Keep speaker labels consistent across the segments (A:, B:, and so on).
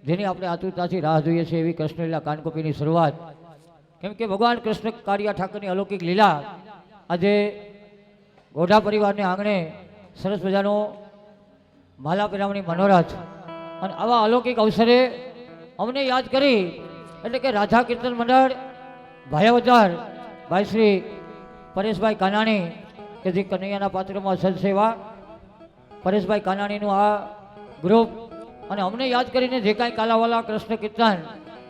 A: જેની આપણે આતુરતાથી રાહ જોઈએ છીએ એવી કૃષ્ણ લીલા કાનકોપીની શરૂઆત. કેમ કે ભગવાન કૃષ્ણ કાળિયા ઠાકરની અલૌકિક લીલા આજે ગોઢા પરિવારને આંગણે સરસ મજાનો માલા પિરામણી મનોરથ અને આવા અલૌકિક અવસરે અમને યાદ કરી એટલે કે રાધા કીર્તન મંડળ ભાયાવદર ભાઈ શ્રી પરેશભાઈ કાનાણી કે જે કનૈયાના પાત્રમાં સદસેવા પરેશભાઈ કાનાણીનું આ ગ્રુપ અને અમને યાદ કરીને જે કાંઈ કાલાવાલા કૃષ્ણ કીર્તન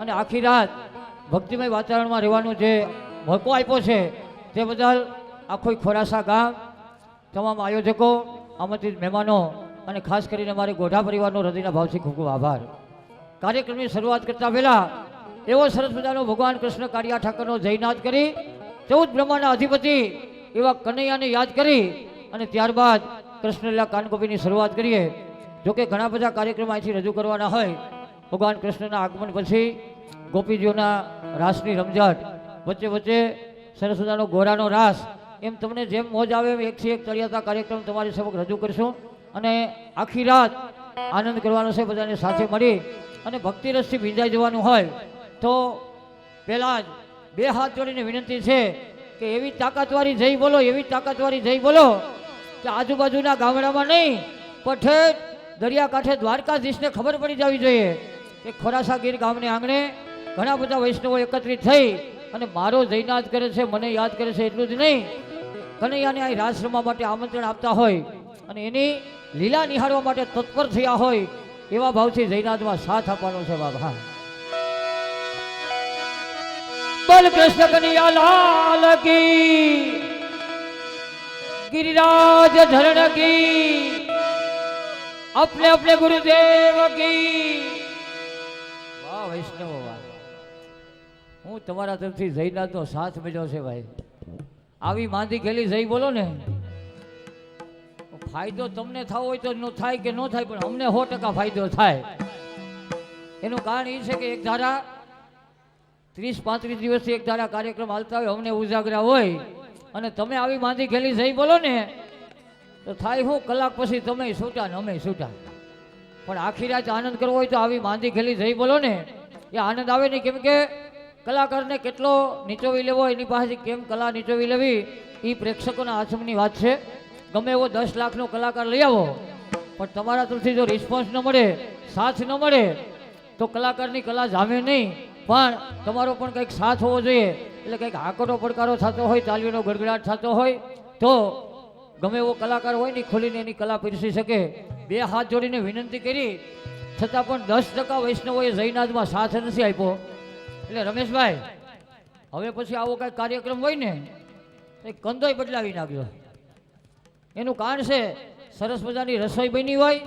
A: અને આખી રાત ભક્તિમય વાતાવરણમાં રહેવાનું જે મોકો આપ્યો છે તે બદલ આખું ખોરાસા ગામ તમામ આયોજકો આમંત્રિત મહેમાનો અને ખાસ કરીને મારે ગોઢા પરિવારનો હૃદયના ભાવથી ખૂબ ખૂબ આભાર. કાર્યક્રમની શરૂઆત કરતા પહેલા એવો સરસ મજાનો ભગવાન કૃષ્ણ કાળિયા ઠાકરનો જયનાદ કરી 14 બ્રહ્માંડના અધિપતિ એવા કનૈયાને યાદ કરી અને ત્યારબાદ કૃષ્ણ લીલા કાનકોપીની શરૂઆત કરીએ. જોકે ઘણા બધા કાર્યક્રમ અહીંથી રજૂ કરવાના હોય. ભગવાન કૃષ્ણના આગમન પછી ગોપીજીઓના રાસની રમઝટ, વચ્ચે વચ્ચે સરસ મજાનો ગોરાનો રાસ, એમ તમને જેમ મોજ આવે એમ એકથી એક તળિયાતા કાર્યક્રમ તમારી સમક્ષ રજૂ કરશું અને આખી રાત આનંદ કરવાનો છે બધાને સાથે મળી અને ભક્તિ રસથી ભીંજાઈ જવાનું હોય. તો પહેલાં જ બે હાથ જોડીને વિનંતી છે કે એવી તાકાતવાળી જય બોલો, એવી તાકાતવાળી જય બોલો કે આજુબાજુના ગામડામાં નહીં પણ ઠેઠ દરિયાકાંઠે દ્વારકાધીશને ખબર પડી જવી જોઈએ કે ખોરાસા ગીર ગામને આંગણે ઘણા બધા વૈષ્ણવો એકત્રિત થઈ અને મારો જયનાદ કરે છે, મને યાદ કરે છે. એટલું જ નહીં, કનૈયાને અહીં રાસ રમવા માટે આમંત્રણ આપતા હોય અને એની લીલા નિહાળવા માટે તત્પર થયા હોય એવા ભાવથી જયનાદમાં સાથ આપવાનો છે બાબા. બોલ કૃષ્ણ કનૈયા લાલ કી, गिरिराज धरण की, अपने अपने गुरुदेव की. वाह वैष्णव वाह, હું તમારા તરફથી જયનાથનો સાથ મળ્યો છે ભાઈ. આવી માંદી ખેલી જય બોલો ને, ફાયદો તમને થવો હોય તો ન થાય કે ન થાય, પણ અમને 100% ફાયદો થાય. એનું કારણ એ છે કે એક ધારા 30-35 દિવસથી એક ધારા કાર્યક્રમ હાલતા હોય, અમને ઉજાગરા હોય અને તમે આવી માંદી ખેલી જઈ બોલો ને તો થાય હું કલાક પછી તમે છૂટા ને અમે છૂટા. પણ આખી રાત આનંદ કરવો હોય તો આવી માંદી ખેલી જઈ બોલો ને એ આનંદ આવે નહીં. કેમ કે કલાકારને કેટલો નીચોવી લેવો, એની પાસેથી કેમ કલા નીચોવી લેવી એ પ્રેક્ષકોના આચમની વાત છે. ગમે એવો 10 લાખનો કલાકાર લઈ આવો પણ તમારા તરફથી જો રિસ્પોન્સ ન મળે, સાથ ન મળે તો કલાકારની કલા જામે નહીં. પણ તમારો પણ કંઈક સાથ હોવો જોઈએ. એટલે કંઈક હાકરો પડકારો થતો હોય, તાલીઓનો ગડગડાટ થતો હોય તો ગમે એવો કલાકાર હોય ને ખોલીને એની કલા પીરસી શકે. બે હાથ જોડીને વિનંતી કરી છતાં પણ 10% વૈષ્ણવોએ જયનાથમાં સાથ નથી આપ્યો. એટલે રમેશભાઈ, હવે પછી આવો કાંઈક કાર્યક્રમ હોય ને તો કંદોય બદલાવી નાખ્યો. એનું કારણ છે સરસ મજાની રસોઈ બની હોય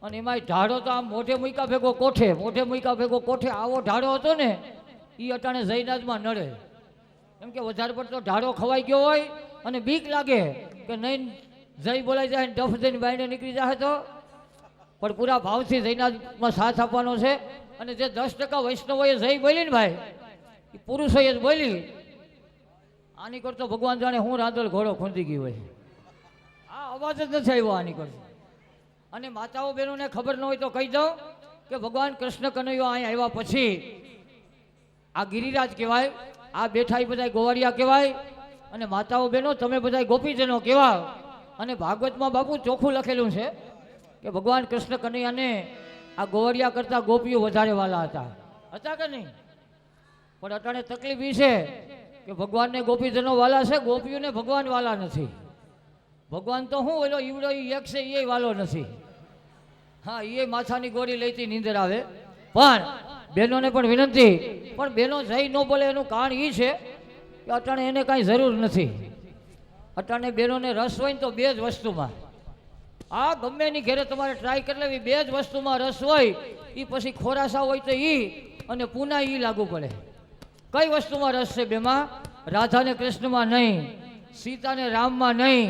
A: અને એમાં ઢાળો તો આમ મોઢે મૂક્યા ભેગો કોઠે, મોઢે મૂક્યા ભેગો કોઠે આવો ઢાળો હતો ને એ અટાણે જયનાથમાં નડે. કેમ કે વધારે પડતો ઢાળો ખવાઈ ગયો હોય અને બીક લાગે કે નહીં જય બોલાઈ જાય ને ડફ જઈને બાઈને નીકળી જાય તો. પણ પૂરા ભાવથી જયનાથમાં સાથ આપવાનો છે. અને જે 10% વૈષ્ણવોએ જય બોલી ને ભાઈ, એ પુરુષોએ જ બોલી. આની કરતો ભગવાન જાણે હું રાંદલ ઘોડો ખૂંદી ગઈ હોય. આ અવાજ જ નથી આવ્યો આની કરતો. અને માતાઓ બહેનોને ખબર ન હોય તો કહી દઉં કે ભગવાન કૃષ્ણ કનૈયો અહીં આવ્યા પછી આ ગિરિરાજ કહેવાય, આ બેઠા એ બધા ગોવાળિયા કહેવાય અને માતાઓ બહેનો તમે બધા ગોપીજનો કહેવાય. અને ભાગવતમાં બાપુ ચોખ્ખું લખેલું છે કે ભગવાન કૃષ્ણ કનૈયાને આ ગોવાળિયા કરતાં ગોપીઓ વધારે વાલા હતા કે નહીં? પણ અટાણે તકલીફ એ છે કે ભગવાનને ગોપીજનો વાલા છે, ગોપીઓને ભગવાન વાલા નથી. ભગવાન તો હું ઓલો ઈવડો એક છે એ વાલો નથી. હા, એ માથાની ગોળી લઈતી નીંદર આવે. પણ બહેનોને પણ વિનંતી, પણ બહેનો જય ન બોલે એનું કારણ એ છે કે અટાણે એને કાંઈ જરૂર નથી. અટાણે બહેનોને રસ હોય ને તો બે જ વસ્તુમાં, આ ગમે એની ઘેરે તમારે ટ્રાય કરી લેવી, બે જ વસ્તુમાં રસ હોય. એ પછી ખોરાસા હોય તો એ અને પૂના એ લાગુ પડે. કઈ વસ્તુમાં રસ છે બેમાં? રાધાને કૃષ્ણમાં નહીં, સીતાને રામમાં નહીં,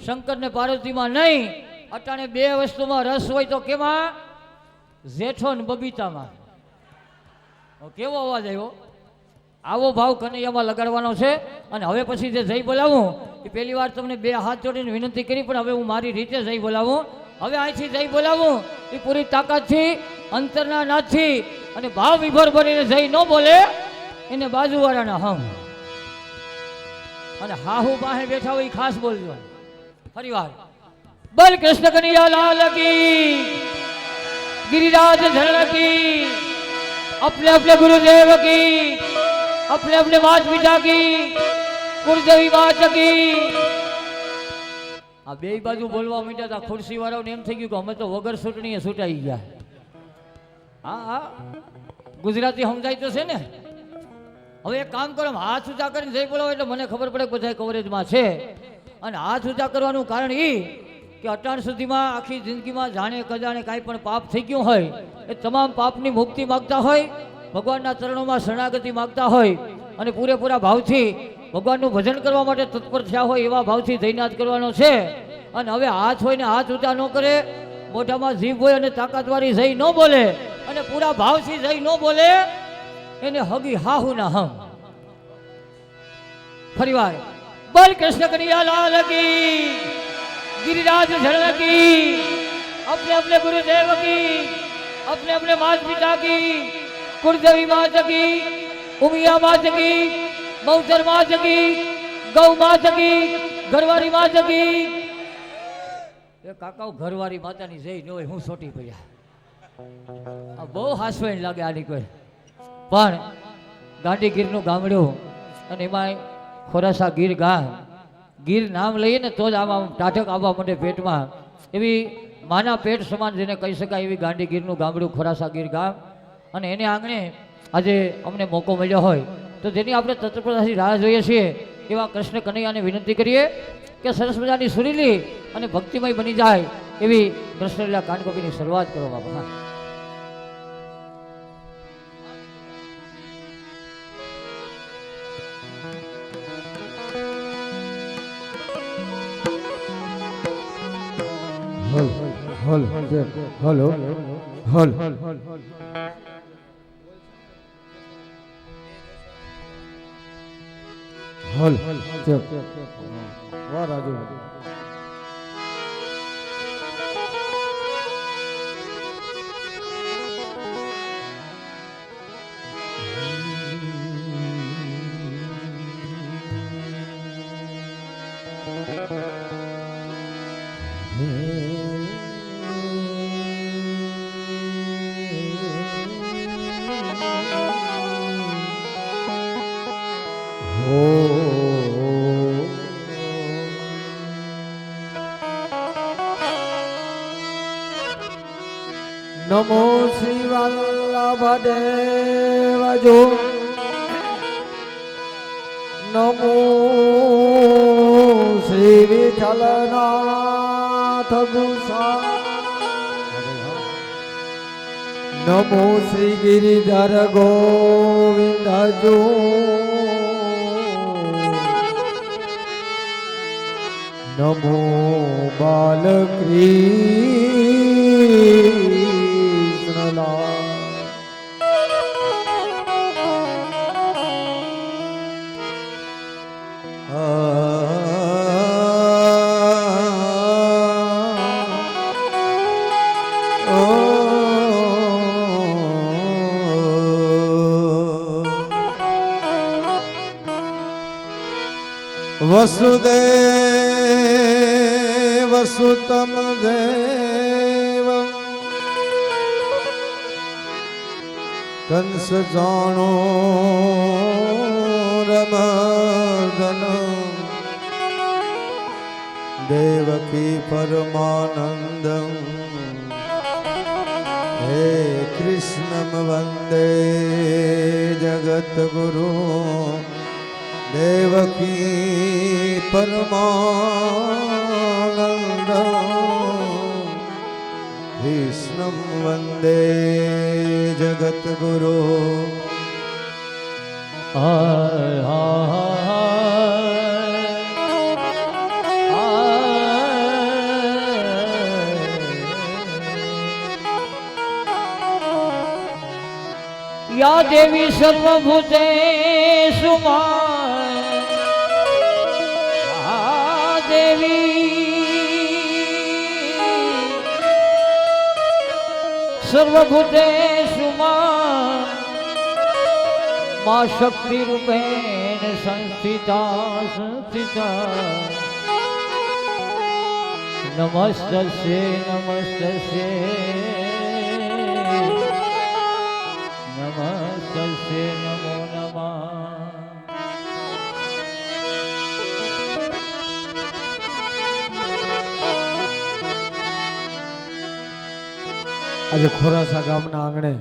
A: શંકરને પાર્વતીમાં નહીં. અટાણે બે વસ્તુમાં રસ હોય તો કેમાં? જેઠો ને બબીતામાં. કેવો અવાજ આવ્યો? આવો ભાવ કનૈયામાં લગાડવાનો છે. અને હવે પછી જે જય બોલાવું એ પહેલી વાર તમને બે હાથ જોડીને વિનંતી કરી, પણ હવે હું મારી રીતે જય બોલાવું હવે અહીંથી જઈ બોલાવું એ પૂરી તાકાતથી અંતરના નાથથી અને ભાવ વિભોર બનીને જઈ ન બોલે એને બાજુવાળાના હમ અને હાહુ પાસે બેઠા હોય ખાસ બોલજો ફરીવાર બલ કૃષ્ણ કનૈયા લાલ કી गिरिराज धरण की अपने अपने गुरुदेव की अपने अपने माता पिता की कुलदेवी मात की આ બે બાજુ બોલવા માંડ્યા હતા ખુરશી વાળાને એમ થઈ ગયું કે અમે તો વગર ચૂંટણીએ છૂટાઈ ગયા હા હા ગુજરાતી સમજાય તો છે ને હવે એક કામ કરો હાથ ઊંચા કરીને જઈ બોલાવો એટલે મને ખબર પડે કે બધા કવરેજમાં છે અને હાથ ઊંચા કરવાનું કારણ એ કે અટાણ સુધીમાં આખી જિંદગીમાં જાણે કજાણે કાંઈ પણ પાપ થઈ ગયું હોય એ તમામ પાપની મુક્તિ માગતા હોય ભગવાનના ચરણોમાં શરણાગતિ માગતા હોય અને પૂરેપૂરા ભાવથી ભગવાનનું ભજન કરવા માટે તત્પર થયા હોય એવા ભાવથી જયનાથ કરવાનો છે અને હવે હાથ હોય ને હાથ ઊંચા ન કરે મોઢામાં જીભ હોય અને તાકાતવાળી જઈ ન બોલે અને પૂરા ભાવથી જઈ ન બોલે એને હગી હાહુ ના હમ ફરીવાર બોલ કૃષ્ણ કનૈયા લાલ કી गिरिराज धरण की अपने अपने गुरुदेव की अपने अपने माता पिता की कुलदेवी मात की उमिया मात की बहुचर मात की गौ मात की घरवारी मात की એ કાકાઓ ઘરવાળી માતાની જઈ ન હોય હું સોટી પડ્યા બહુ હાસવાઈ લાગે આની કોઈ પણ ગાંધીગીરનું ગામડું અને એમાં ખોરાસા ગીર ગામ ગીર નામ લઈએ ને તો જ આમાં ટાઢક આવવા માટે પેટમાં એવી માના પેટ સમાન જેને કહી શકાય એવી ગાંધીગીરનું ગામડું ખોરાસા ગીર ગામ અને એને આંગણે આજે અમને મોકો મળ્યો હોય તો જેની આપણે તત્પરતાથી રાહ જોઈએ છીએ એવા કૃષ્ણ કનૈયાને વિનંતી કરીએ કે સરસ મજાની સુરીલી અને ભક્તિમય બની જાય એવી કૃષ્ણલીલા કાનકોપીની શરૂઆત કરો બાપા
B: હલ હલો હલ હલ ચેક વાહ રાજુ નમો શ્રી વલ્લભદેવ જો નમો શ્રી વિઠ્ઠલનાથ ગુસા નમો શ્રી ગિરિધર ગોવિંદ જો નમો બાલકૃષ્ણલા વસુદેવ સુતમ દેવ કંસ જાણો રમદન દેવકી પરમાનંદ હે કૃષ્ણમ વંદે જગત ગુરુ દેવકી પરમાનંદ કૃષ્ણં વંદે જગત ગુરુ
A: યા દેવી સર્વભૂતેષુ દેવી સર્વભૂતેષુ માં શક્તિ રૂપેણ સંસ્થિતા નમસ્તસ્ય નમસ્તસ્ય નમસ્તસ્ય નમો નમઃ.
C: આજે ખોરાસા ગામના આંગણે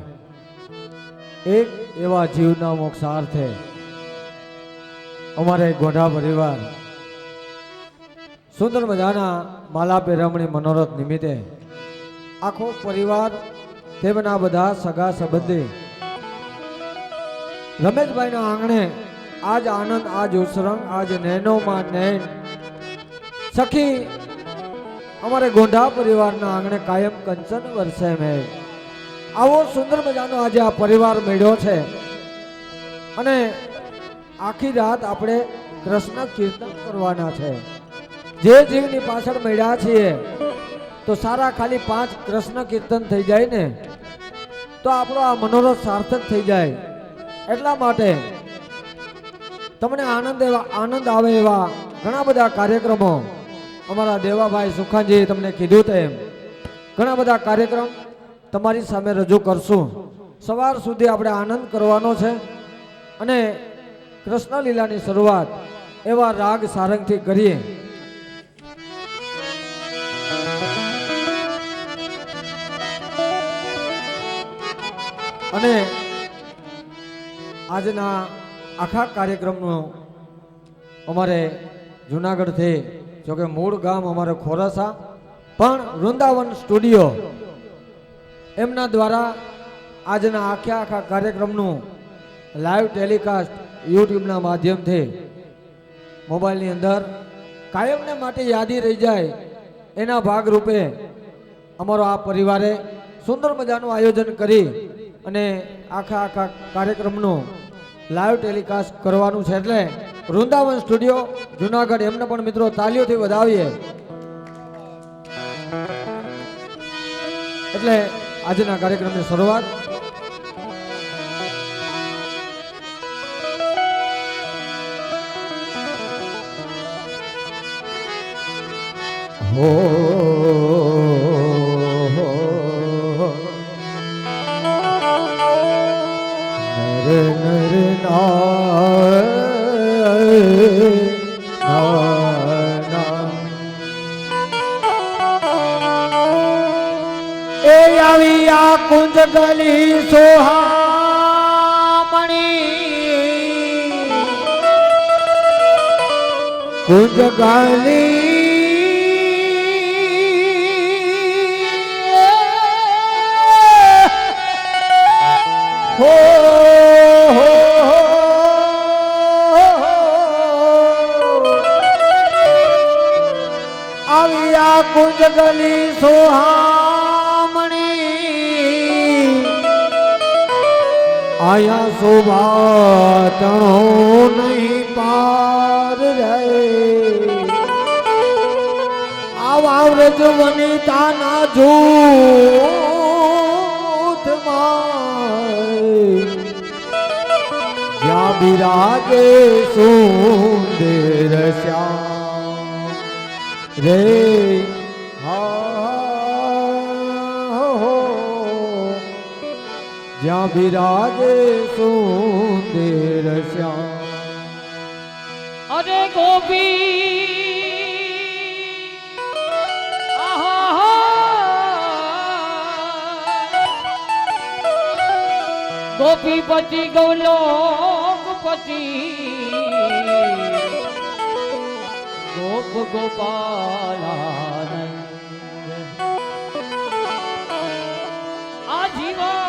C: એક એવા જીવના મોક્ષાર્થે અમારે ગોઢા પરિવાર સુંદર મજાના માલા પેરમણી મનોરથ નિમિત્તે આખો પરિવાર તેમના બધા સગા સંબંધી રમેશભાઈના આંગણે આજ આનંદ આજ ઉત્સરંગ આજ નૈનોમાં નૈન સખી અમારે ગોંઢા પરિવારના આંગણે કાયમ કંચન વરસે મેં આવો સુંદર મજાનો આજે આ પરિવાર મળ્યો છે અને આખી રાત આપણે કૃષ્ણ કીર્તન કરવાના છે. જે જીવની પાછળ મળ્યા છીએ તો સારા ખાલી 5 કૃષ્ણ કીર્તન થઈ જાય ને તો આપણો આ મનોરથ સાર્થક થઈ જાય. એટલા માટે તમને આનંદ આવે એવા ઘણા બધા કાર્યક્રમો અમારા દેવાભાઈ સુખાનજી તમને કીધું તેમ ઘણા બધા કાર્યક્રમ તમારી સામે રજૂ કરશું. સવાર સુધી આપણે આનંદ કરવાનો છે અને કૃષ્ણ લીલાની શરૂઆત એવા રાગ સારંગથી કરીએ. અને આજના આખા કાર્યક્રમનું અમારે જુનાગઢથી જોકે મૂળ ગામ અમારે ખોરાસા પણ વૃંદાવન સ્ટુડિયો એમના દ્વારા આજના આખા કાર્યક્રમનું લાઈવ ટેલિકાસ્ટ યુટ્યુબના માધ્યમથી મોબાઈલની અંદર કાયમને માટે યાદી રહી જાય એના ભાગરૂપે અમારો આ પરિવારે સુંદર મજાનું આયોજન કરી અને આખા કાર્યક્રમનું લાઈવ ટેલિકાસ્ટ કરવાનું છે. એટલે વૃંદાવન સ્ટુડિયો જુનાગઢ એમને પણ મિત્રો તાલીઓથી વધાવીએ. એટલે આજના કાર્યક્રમની શરૂઆત
B: હો નર
C: એ આવી આ કુંજ ગલી સોહામણી કુંજ ગલી હો આવી આ કુંજ ગલી સોહામણી આયા શોભા તણો નહીં પાર રે આવા વ્રજ વનિતાના જૂથમાં જ્યાં બિરાજે સુંદર શ્યામ રે જ્યાં બિરાજે સુંદર શ્યામ.
A: અરે ગોપી ગોપીપતિ ગૌલોકપતિ ગોપ ગોપાલાનંદ આજીવન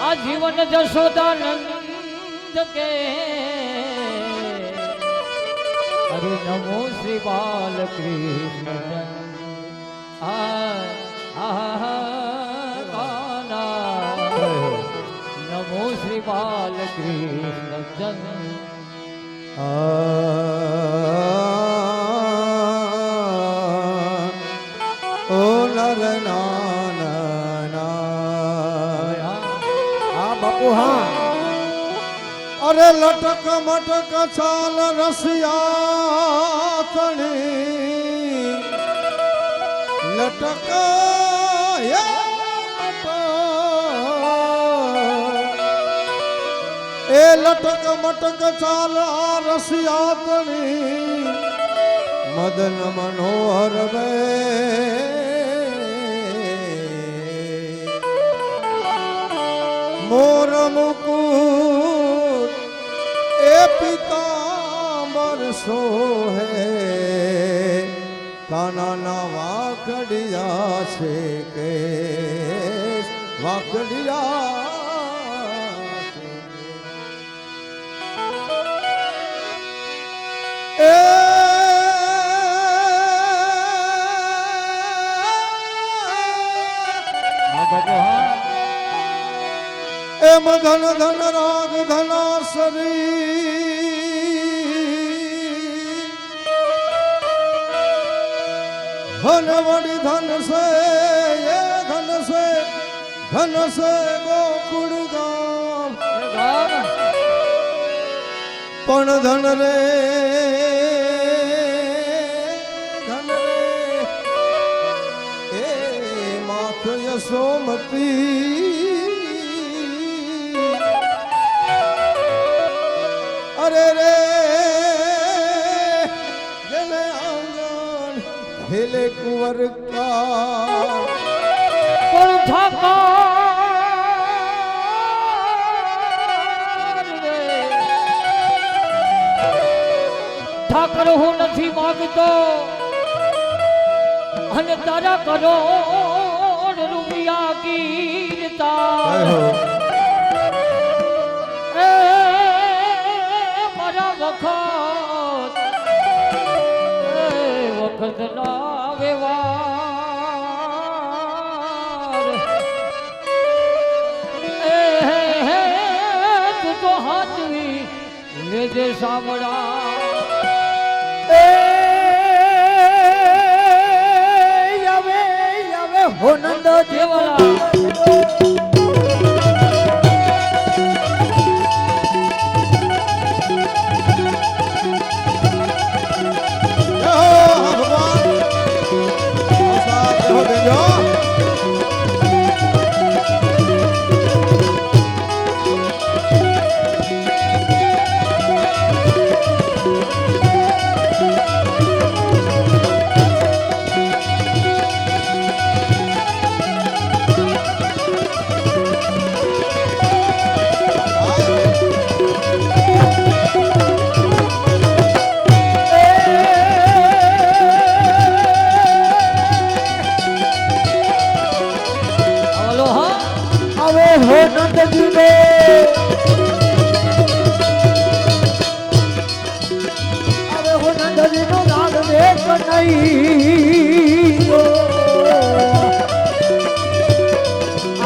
A: આજીવન જશોદાનંદ કે અરે નમો શ્રી બાલકૃષ્ણ કાના નમો શ્રી બાલકૃષ્ણ
B: ઓ નર નાના
C: હા બાપુ હા
B: અરે લટક મટક ચાલ રસિયા તણી લટક હે મટક. એ લટક મટક ચાલ રસિયા તણી મદન મનોહર વે મોર મુકુટ એ પિતાંબર સોહે કાનાના વાકડિયા છે કે વાકડિયા એ
A: હા બાપુ હા
B: એમ ધન ધન રાગ ધનાસરી ધન વડી ધન સે એ ધન સે ગોકુળ ગામ પણ ધન રે એ માથ યશોમતી અરે રે જને આંગણ ખેલે કુંવર કા
A: પણ ઠાકર હું નથી માગતો અને તારા કરોડ રૂપિયા કીર્તા એ મારા વખત એ વખત ના વ્યવહાર એ તું તો હાથવી લેજે સાંભળા
C: હો નંદ જેવલા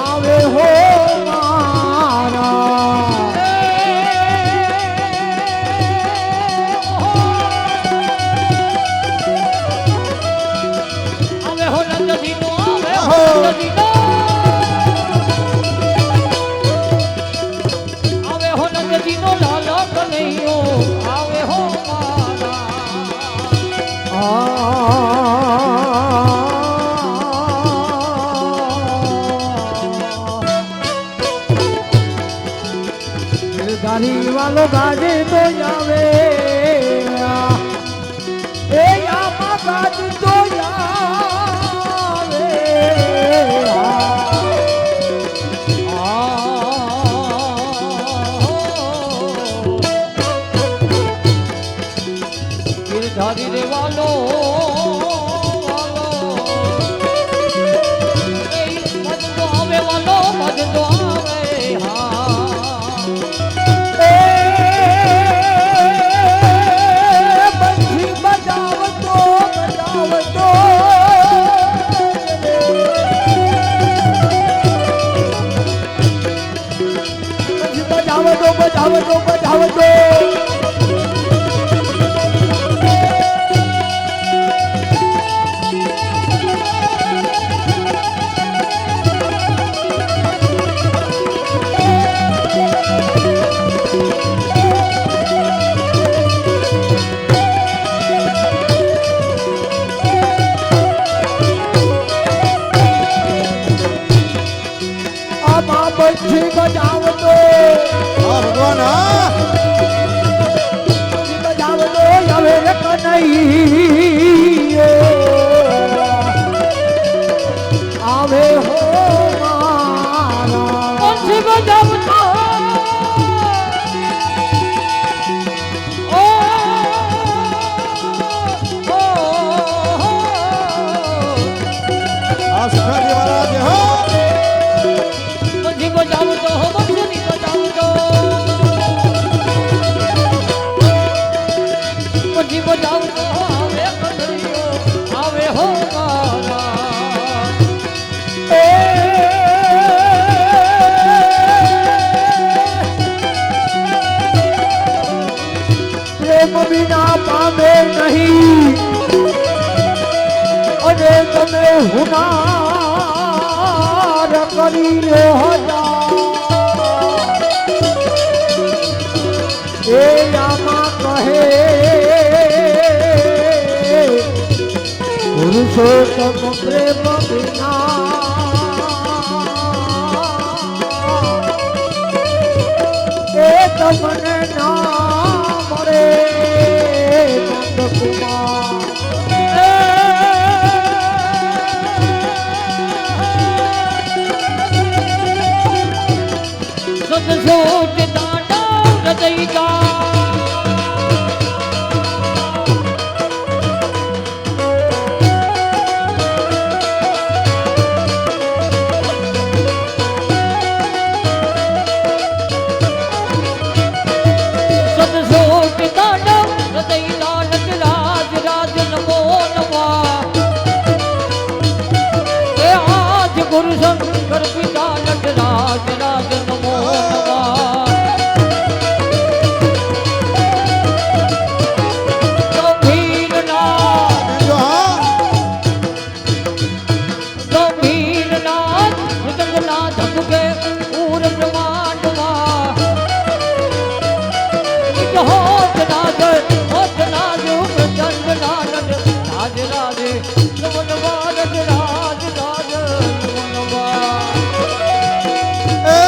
C: આવે હો
A: આવે હો નંદજીનો આવે હો નંદજીનો આવે હો નંદજીનો લાલો કનૈયો આવે હો
C: ગાડી વાલો ગાજે તો આવે એ આમાં ગાજ તો આવે
A: ગિરધારી રે વાલો મજ તો આવે વાલો મજ તો આવે
C: બંસી બજાવતો બજાવતો બંસી બજાવતો બજાવતો બજાવતો
B: ના
C: બજાવતો હવે કનૈયો આવે હો મારા
A: કોણથી બજાવતો ઓ
B: આ સુખાજી મહારાજ હો
A: કોણથી બજાવતો હો કોણથી બજાવતો કોણથી બજાવતો આવે કનૈયો આવે હો મારા
C: પ્રેમ વિના પામે નહીં અને તમે હુનાર કરી લો એ આમાં કહે પુરુષોત્તમ પ્રેમ વિના એ તમને ના મળે નંદકુમાર
A: સદસોટ દાંડા હૃદય જા સદસોટ દાંડા હૃદય લાલચ રાજ રાજ નમો નમા એ આજ ગુરુ શંકર પિતા નટ રાજ રાજ નમો નમા ગંભીરનાથ
B: જો હા
A: ગંભીરનાથ મૃદંગનાથ ધબકે પૂર બ્રહ્માંડમાં નિજ હોત નાદ પ્રચંડ નાદ રાજ રાજ નમનવા રજ રાજ રાજ નમનવા
B: એ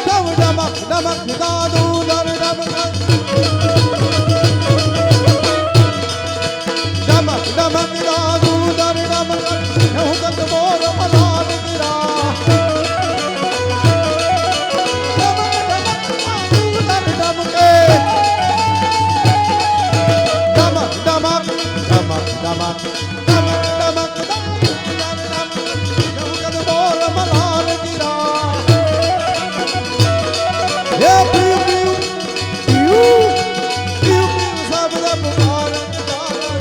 B: તમ ડમક ડમક દાદુ દર ડમક ડમક ડમક દાદુ દર ડમક હું કંદ મોર મલાલ ગિરા ડમક ડમક દાદુ દર ડમકે ડમક ડમક ડમક ડમક ડમક ડમક હું કંદ મોર મલાલ ગિરા હે પીયુ પીયુ પીયુ પીયુ પીયુ સબદ પુકાર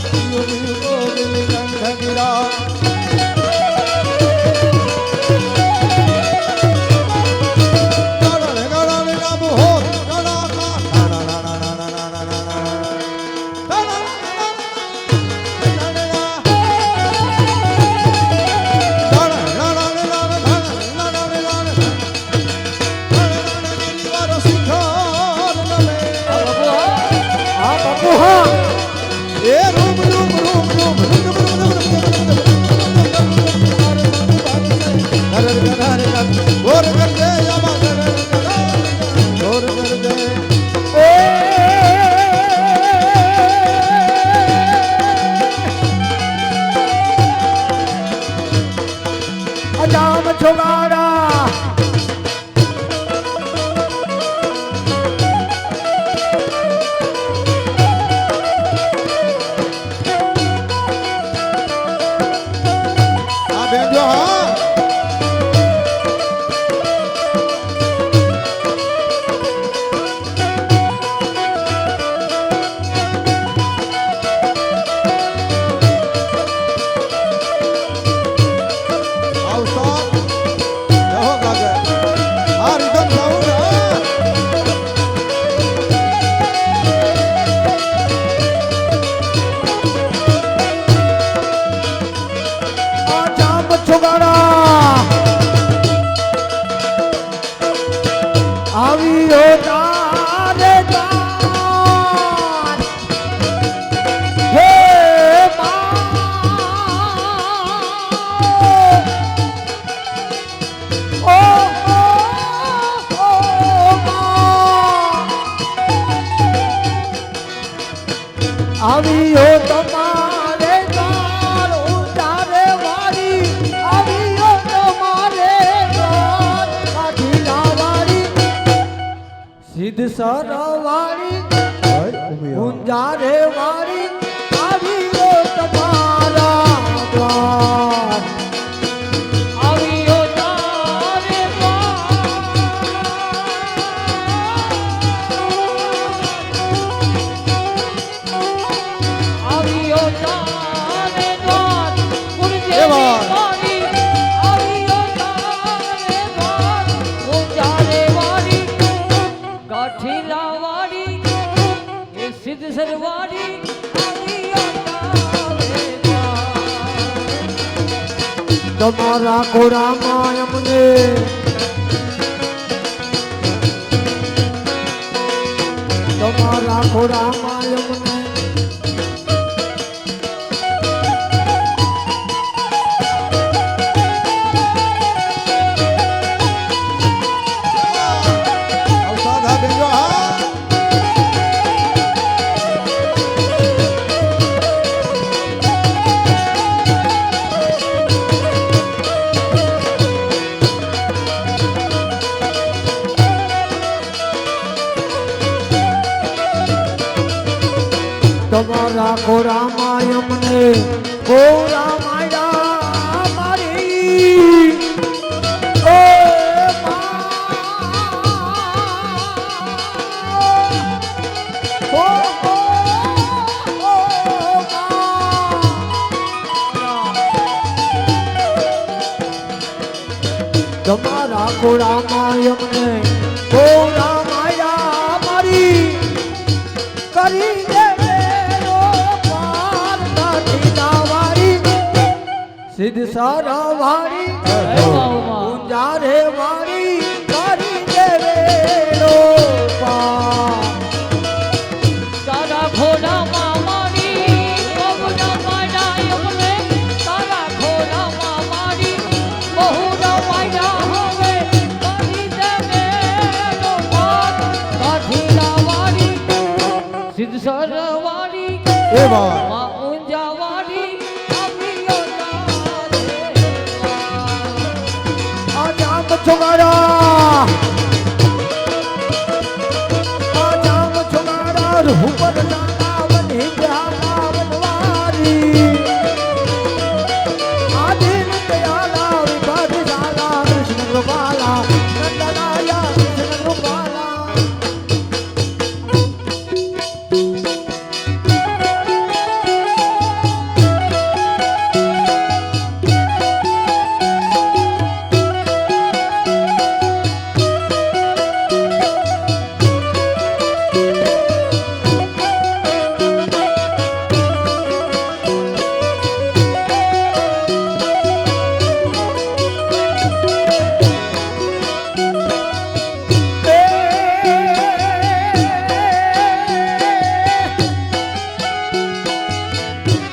B: પીયુ પીયુ ગોવિંદ કંઠ ગિરા ગણન ગણન નમ હોત ગણાકા ના ના ના ના ના ના ના ના
C: આ બાપુ હા
B: એ રૂમ રૂમ રૂમ રૂમ ગોર કર દે યમા ગોર કર દે
C: અજામ છોગાડા આવ્યો તમારે દ્વાર ઉતારે વાળી આવ્યો તમારે દ્વાર કાઠીલા વાળી સિદ્ધ સરવાળી ગુંજારે વાળી આવ્યો તમારા દ્વાર
A: આવ્યો તારે આવ્યો તારે દ્વાર ગુરજે વાળી આવ્યો તારે દ્વાર ગુંજારે વાળી કાઠીલા વાળી એ સિદ્ધ સરવાળી આવ્યો તારે દ્વાર
C: તમારા કોરામાં અમને તમારા કોરામાં અમને
B: અવસાદા બેજો હા
C: તમારા કોરામાં અમને કોરા માયા મારી ઓ તમારા કોરામાં અમને કોરા માયા મારી કરી દે મેરો પાર કાઠીલા વાળી સિદ્ધ સરવાળી ગુંજારે વાળી કરી દે મેરો પાર
A: તારા ખોડામાં મારી બહુના માયા અમને તારા ખોડામાં મારી બહુના માયા હવે કરી દે મેરો પાર કાઠીલા વાળી સિદ્ધ સરવાળી
B: એ વાત
A: માં ઊંઝા વાળી આવ્યો તારે દ્વાર
C: આજામ છોગાડા આજામ છોગાડા રૂપર જાનાવન હિંજાનાવન વારી આદિન દયાલા વિભાગશાલા કૃષ્ણ કૃપાલા નંદનાયા કૃષ્ણ કૃપાલા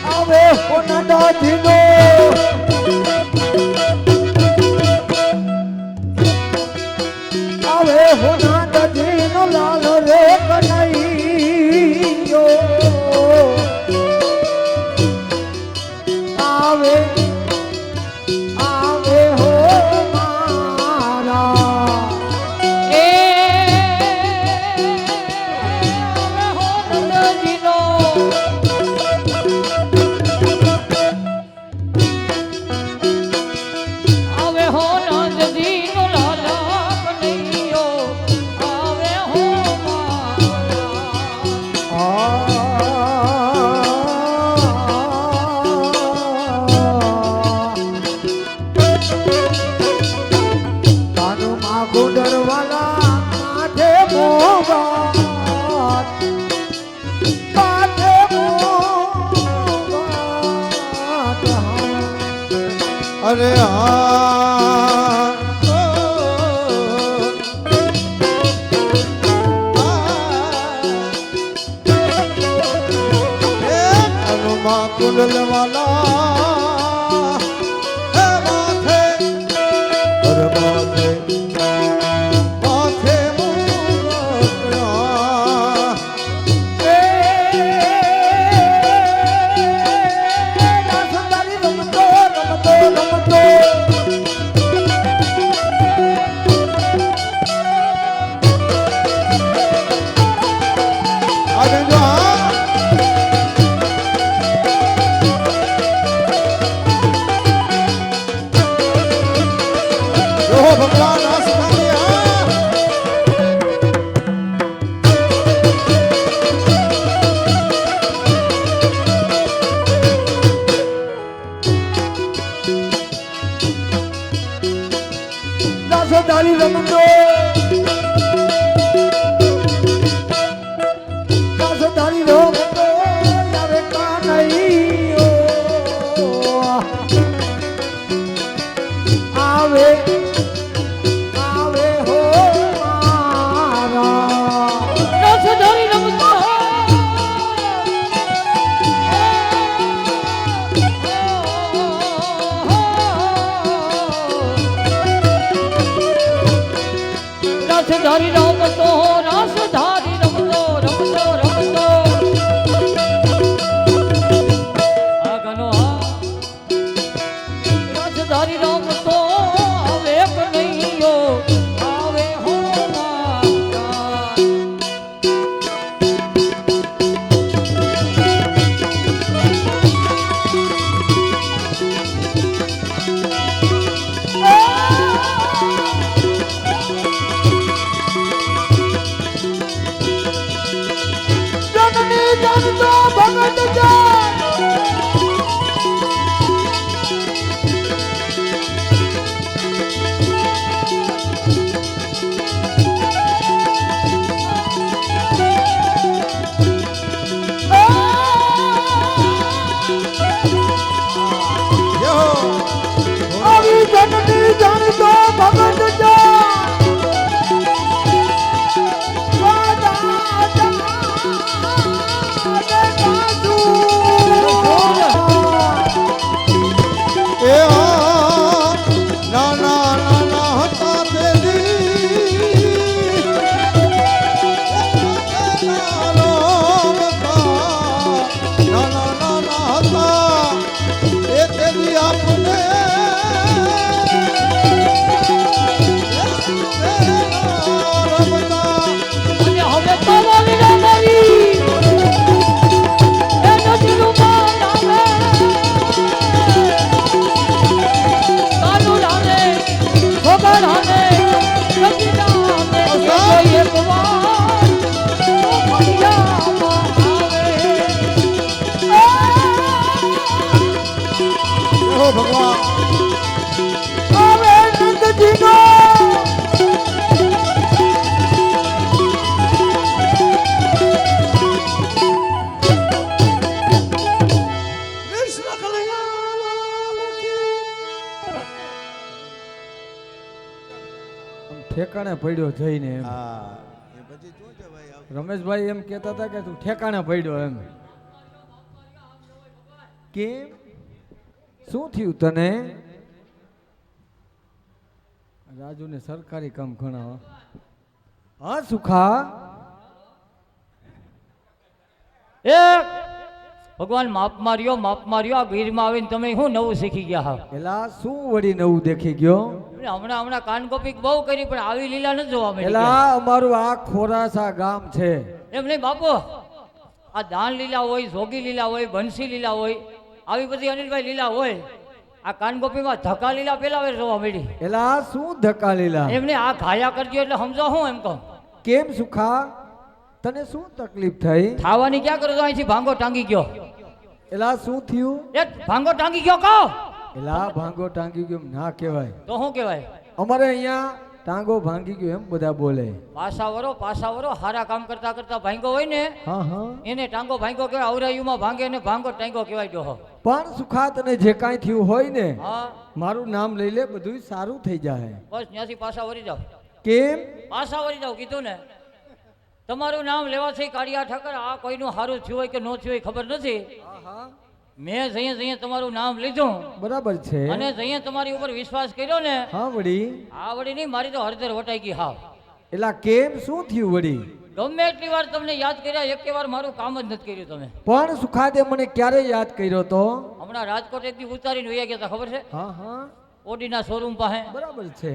C: આવે હોના દાદીનો આવે હોના દાદીનો લાલ રે કનૈયો આવે આવે હો મારા
A: એ હો નંદજીનો આવે હો નંદજીનો લાલા કનૈયો આવે હો મારા
C: કાનુમાં ગુંડરવાલા કાંઠે મોગાત કાંઠે મોગાત
B: અરે હા હનુમા કુંડલ વાલા હે માથે અરે માથે માથે મુકયા
C: એ જાણતો ભગત જાણ આવી જનની જાણતો ભગત જાણ
B: એ નાના નાના હતા તેદી નાના નાના હતા એ તેદી આપણે રમતા
A: અને હવે તો મારી મારી એ નદીનું પાન આવે કાલુ રામે ખબર આવે નદી રામે કોઈ એક વાર ફરિયામાં
B: હો ભગવાન
C: આવે નંદજીનો
B: કૃષ્ણ કલ્યાણ
C: ઠેકાણે પડ્યો જઈને એમ
B: હા એ પછી શું છે ભાઈ
C: રમેશભાઈ એમ કહેતા હતા કે તું ઠેકાણે પડ્યો એમ કેમ શું થયું તને રાજુને સરકારી કામ ઘણા હો. હા સુખા
A: એ ભગવાન માપ માર્યો આ ગીરમાં આવીને તમે શું નવું શીખી ગયા હા
C: એલા શું વળી નવું દેખી ગયો
A: હમણાં કાનકોપી બહુ કરી પણ આવી લીલા નથી જોવા મળી
C: એલા અમારું આ ખોરાસા ગામ છે
A: એમ નહીં બાપુ આ દાન લીલા હોય જોગી લીલા હોય બંસી લીલા હોય આવી બધી અનિલભાઈ લીલા હોય આ કાનગોપીમાં ધક્કા લીલા પેલા વાર જોવા મળી
C: એલા શું ધક્કા લીલા
A: એમને આ ઘાયા કરજો એટલે સમજો હું એમ કહું
C: કેમ સુખા તને શું તકલીફ થઈ
A: ખાવાની ક્યાં કરો છો અહીંથી ભાંગો ટાંગી ગયો
C: એલા શું થયું
A: એ ભાંગો ટાંગી ગયો કહો
C: એલા ભાંગો ટાંગી ગયો એમ ના કહેવાય
A: તો શું કહેવાય
C: અમારે અહીંયા ટાંગો ભાંગી ગયો એમ બધા બોલે
A: પાસાવરો હારા કામ કરતા કરતા ભાંગો હોય ને
C: હા હા
A: એને ટાંગો ભાંગો કહેવાય અવરાયુમાં ભાંગે ને ભાંગો ટાંગો કહેવાય જો
C: પણ સુખા તને જે કાંઈ થયું હોય ને
A: હા
C: મારું નામ લઈ લે બધું સારું થઈ જાય
A: બસ ત્યાંથી પાછા વળી જાઓ
C: કેમ
A: પાછા વળી જાઓ કીધું ને તમારું નામ લેવાથી કાળિયા ઠાકર આ કોઈનું સારું થયું હોય કે ન થયું હોય ખબર નથી મેં જઈએ તમારું નામ લીધું
C: બરાબર છે
A: અને જઈએ તમારી ઉપર વિશ્વાસ કર્યો ને
C: હા વળી
A: આ વળી નહીં મારી તો હળદર વટાઈ ગઈ હાવ
C: એલા કેમ શું થયું વળી
A: ગમે એટલી વાર તમને યાદ કર્યા એક વાર મારું કામ જ નથી કર્યું તમે
C: પણ સુખાદે મને ક્યારે યાદ કર્યો તો
A: હમણાં રાજકોટ એક દી ઉતારીને વયા ગયા હતા ખબર છે
C: હા હા
A: ઓડીના શોરૂમ પાસે
C: બરાબર છે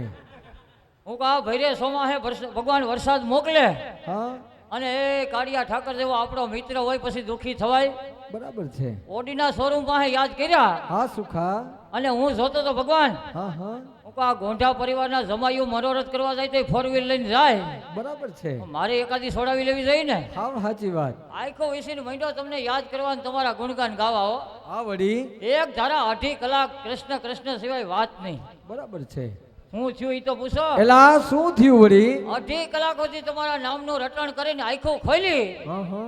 A: હું કહા ભૈરે સોમાહે ભગવાન વરસાદ મોકલે
C: હા
A: અને એ કાળિયા ઠાકર જેવો આપણો મિત્ર હોય પછી દુઃખી થવાય
C: બરાબર છે
A: ઓડીના શોરૂમ પાસે યાદ કર્યા
C: હા સુખા
A: અને હું જોતો તો ભગવાન
C: હા હા
A: હું કહા ગોંઢા પરિવારના જમાઈઓ મનોરથ કરવા જાય તો ફોર વ્હીલ લઈને જાય
C: બરાબર છે
A: મારે એકાદી છોડાવી લેવી જોઈએ ને
C: હા સાચી વાત
A: આખો વિશેનો મહિનો તમને યાદ કરવા તમારા ગુણગાન ગાવા હો
C: હા વળી
A: એક ધારા 2.5 કલાક કૃષ્ણ કૃષ્ણ સિવાય વાત નહીં
C: બરાબર છે
A: હું થયું એ તો પૂછો
C: એલા શું થયું વળી
A: 2.5 કલાક સુધી તમારા નામનું રટણ કરીને આખું ખોલી
C: હા હા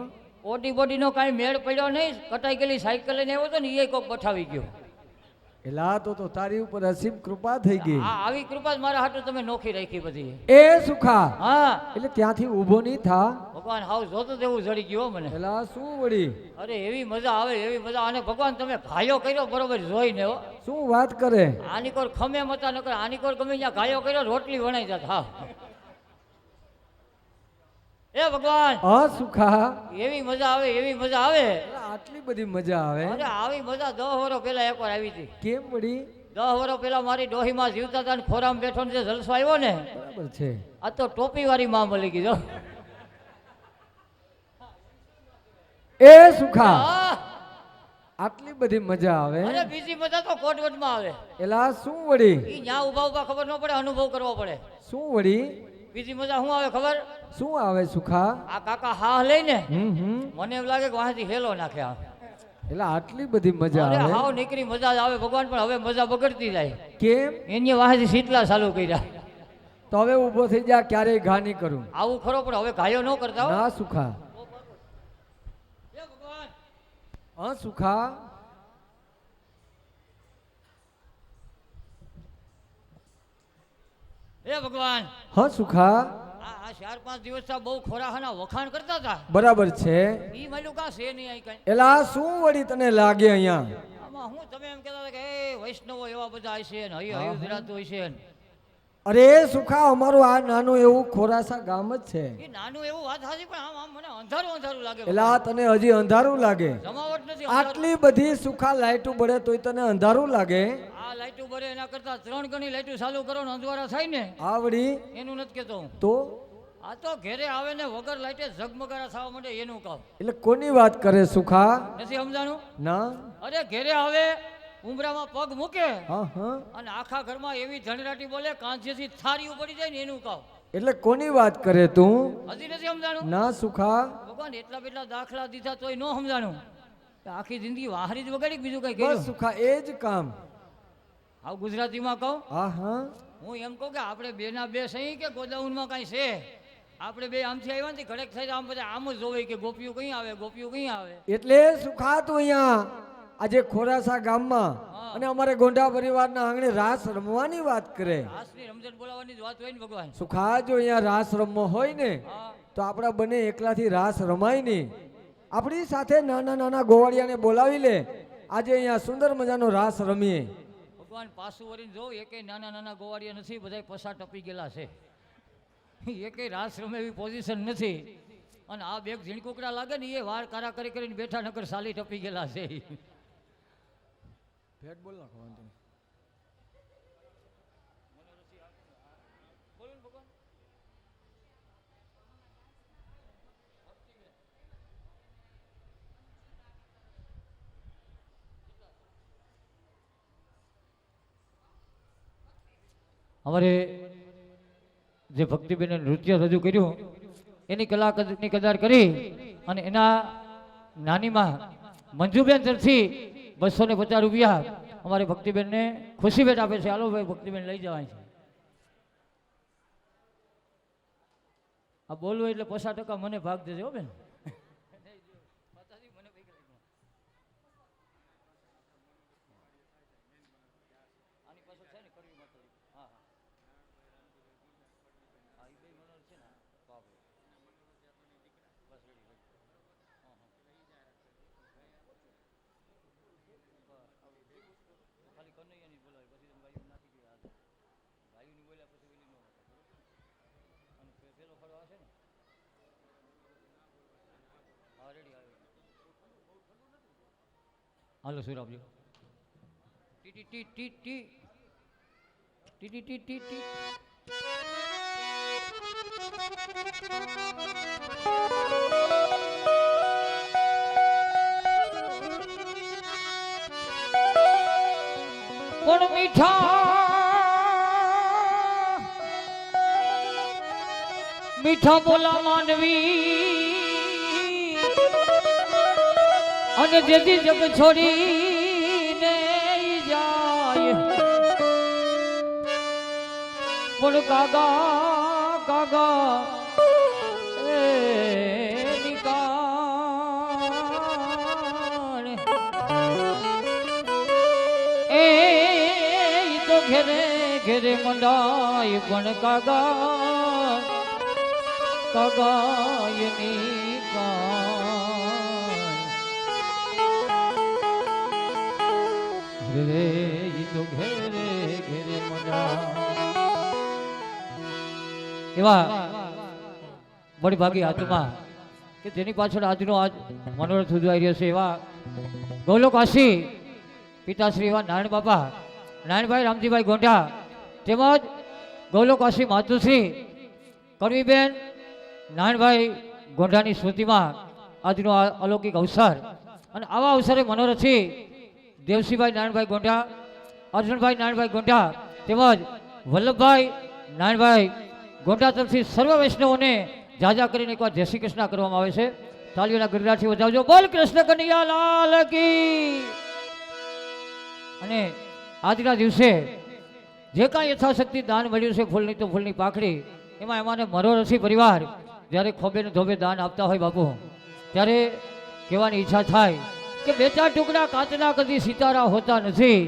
A: ઓડી બોડીનો કાંઈ મેળ પડ્યો નહીં કટાઈ ગયેલી સાયકલ લઈને આવ્યો હતો ને એ કોક બઠાવી ગયો
C: એલા તો તારી ઉપર અસીમ કૃપા થઈ ગઈ
A: આ આવી કૃપા જ મારા હાટુ તમે નોખી રાખી બધી
C: એ સુખા
A: હા
C: એટલે ત્યાંથી ઊભો નહીં થા
A: ભગવાન હાવ જોતો તેવું જડી ગયો મને
C: એલા શું વળી
A: અરે એવી મજા આવે અને ભગવાન તમે ઘાયો કર્યો બરોબર જોઈને હો
C: શું વાત કરે
A: આની કોર ખમે મતા ન કરે આની કોર ગમે ત્યાં ઘાયો કર્યો રોટલી વણાઈ જાત હા એ ભગવાન
C: હા સુખા
A: એવી મજા આવે
C: એલા, આટલી બધી મજા આવે
A: અરે આવી મજા 10 વર્ષ પહેલા એકવાર આવી હતી
C: કેમ વળી
A: 10 વર્ષ પહેલા મારી ડોહીમાં જીવતા હતા ને ખોરામ બેઠો ને જે જલસો આવ્યો ને
C: બરાબર છે
A: આ તો ટોપી વાળી માં મળી ગઈ જો
C: એ સુખા
A: હા,
C: આટલી બધી મજા આવે
A: અરે બીજી મજા તો કોટવટમાં આવે
C: એલા શું વળી
A: ઈ ન્યા ઉભા ખબર ન પડે અનુભવ કરવો પડે
C: શું વળી
A: બીજી મજા શું આવે ખબર?
C: શું આવે સુખા?
A: આ કાકા હા લઈને
C: હમ
A: મને એમ લાગે કે વાંથી હેલો નાખ્યા.
C: એટલે આટલી બધી મજા
A: અરે
C: આવે
A: હાવ નીકળી મજા જ આવે ભગવાન, પણ હવે મજા બગડતી જાય.
C: કેમ?
A: એની વાંથી શીતલા ચાલુ કર્યા.
C: તો હવે ઊભો થઈ જા, ક્યારેય ઘા નહીં કરું.
A: આવું ખરો, પણ હવે ઘાયો ન કરતા હો.
C: ના સુખા.
A: હે ભગવાન,
C: હા સુખા.
A: હે ભગવાન,
C: હા સુખા.
A: આ 4-5 દિવસથી બહુ ખોરાહાના વખાણ કરતા હતા.
C: બરાબર છે.
A: ઈ મળ્યું કા છે નહીં આઈ કઈ.
C: એલા શું વળી તને લાગે અહીંયા?
A: આમાં હું તમે એમ કહેતા હતા કે એ વૈષ્ણવો એવા બધા હશે ને હૈયું હૈયું ધરાતું હશે ને.
C: અરે સુખા, અમારું આ નાનું એવું ખોરાસા ગામ જ છે.
A: એ નાનું એવું વાત સાચી, પણ આમ મને અંધારું અંધારું લાગે.
C: એલા તને હજી અંધારું લાગે?
A: જમાવટ નથી.
C: આટલી બધી સુખા લાઈટો બળે તોય તને અંધારું લાગે?
A: આ લાઈટો બરે એના કરતા 3 ગણી લાઈટો ચાલુ કરો ને અંધવારા થાય ને,
C: આવડી
A: એનું નથી કહેતો હું.
C: તો
A: આ તો ઘેરે આવે ને વગર લાઈટે ઝગમગારા થવા માંડે એનું કામ.
C: એટલે કોની વાત કરે સુખા?
A: નથી સમજાણું?
C: ના.
A: અરે ઘેરે આવે, ઉમરામાં પગ મૂકે
C: હા હા.
A: અને આખા ઘરમાં એવી ધણરાટી બોલે કાંચેથી થારી પડી જાય ને એનું કામ.
C: એટલે કોની વાત કરે તું?
A: હજી નથી સમજાણું?
C: ના સુખા.
A: ભગવાન એટલા બેટલા દાખલા દીધા તોય ન સમજાણું. આખી જિંદગી વાહરી જ વગાડી, બીજું કઈ
C: બસ
A: કર્યું?
C: સુખા એ જ કામ.
A: આવ ગુજરાતીમાં કહું,
C: હા હા.
A: હું એમ કહું કે આપણે બે ના બે સહી કે ગોદાઉનમાં કાંઈ છે. આપણે બે આમથી આવ્યા ને ઘડેક થઈ આમ બધા આમ જ જોવે કે ગોપીઓ કઈ આવે, ગોપીઓ કઈ આવે.
C: એટલે સુખા તું અહીંયા આજે ખોરાસા ગામમાં અને અમારે ગોંડા પરિવારના આંગણે રાસ રમવાની વાત કરે.
A: રાસની રમઝટ બોલાવવાની જ વાત હોય ને ભગવાન.
C: સુખા જો અહીંયા રાસ રમવો હોય ને
A: હા,
C: તો આપણા બંને એકલાથી રાસ રમાય નહીં. આપણી સાથે નાના નાના ગોવાળિયાને બોલાવી લે, આજે અહીંયા સુંદર મજાનો રાસ રમીએ.
A: ભગવાન પાછું વળીને જો એકેય નાના નાના ગોવાળિયા નથી, બધા પસાર ટપી ગયેલા છે. એકેય રાસ રમે એવી પોઝિશન નથી. અને આ બે ઝીણકુકડા લાગે ને એ વાળ કારા કરીને બેઠા નકર સાલી ટપી ગયેલા છે.
C: ભેટ બોલ નાખો વાંધો નહીં.
A: અમારે જે ભક્તિબેને નૃત્ય રજૂ કર્યું એની કલાની કદર કરી અને એના નાનીમાં મંજુબેન તરફથી 250 રૂપિયા અમારે ભક્તિબેનને ખુશી ભેટ આપે છે. હાલો ભાઈ ભક્તિબેન લઈ જવાય છે. આ બોલવું એટલે 50% મને ભાગ દેજો હો બેન. હાલો સુર આપજો. T T T T T T T T T. કોણ મીઠા મીઠા બોલા માનવી અને જેથી જગ છોડીને જાય પણ કાગા કાગા એ નિકાળ એ તો ઘેરે ઘેરે મંડાય પણ કાગા કાગા નિકાળ ઘેરે તો ઘેરે ઘેરે મંડાય. એવા બડી ભાગી આત્મા કે તેની પાછળ આજનો આજ મનોરથ ઉજવાઈ રહ્યો છે. એવા ગૌલોકાશી પિતાશ્રી એવા નારાયણ બાપા નારાયણભાઈ રામજીભાઈ ગોંઢા તેમજ ગૌલોકાશી માતુશ્રી કરવીબેન નારાયણભાઈ ગોંઢાની સ્મૃતિમાં આજનો આ અલૌકિક અવસર અને આવા અવસરે મનોરથી દેવસીભાઈ નારાયણભાઈ ગોંઢા, અર્જુનભાઈ નારાયણભાઈ ગોંઢા તેમજ વલ્લભભાઈ નારાયણભાઈ ગોંડા તરફથી સર્વ વૈષ્ણવોને જાજા કરીને એકવાર જય શ્રી કૃષ્ણ કરવામાં આવે છે. તાળીઓના ગરડાથી વધાવજો. બોલ કૃષ્ણ કનૈયા લાલ કી. અને આજના દિવસે જે કાંઈ યથાશક્તિ દાન મળ્યું છે, ફૂલની તો ફૂલની પાખડી, એમાં એમાંને મનોરથી પરિવાર જ્યારે ખોબે ને ધોબે દાન આપતા હોય બાપુ, ત્યારે કહેવાની ઈચ્છા થાય કે બે ચાર ટુકડા કાચના કદી સિતારા હોતા નથી,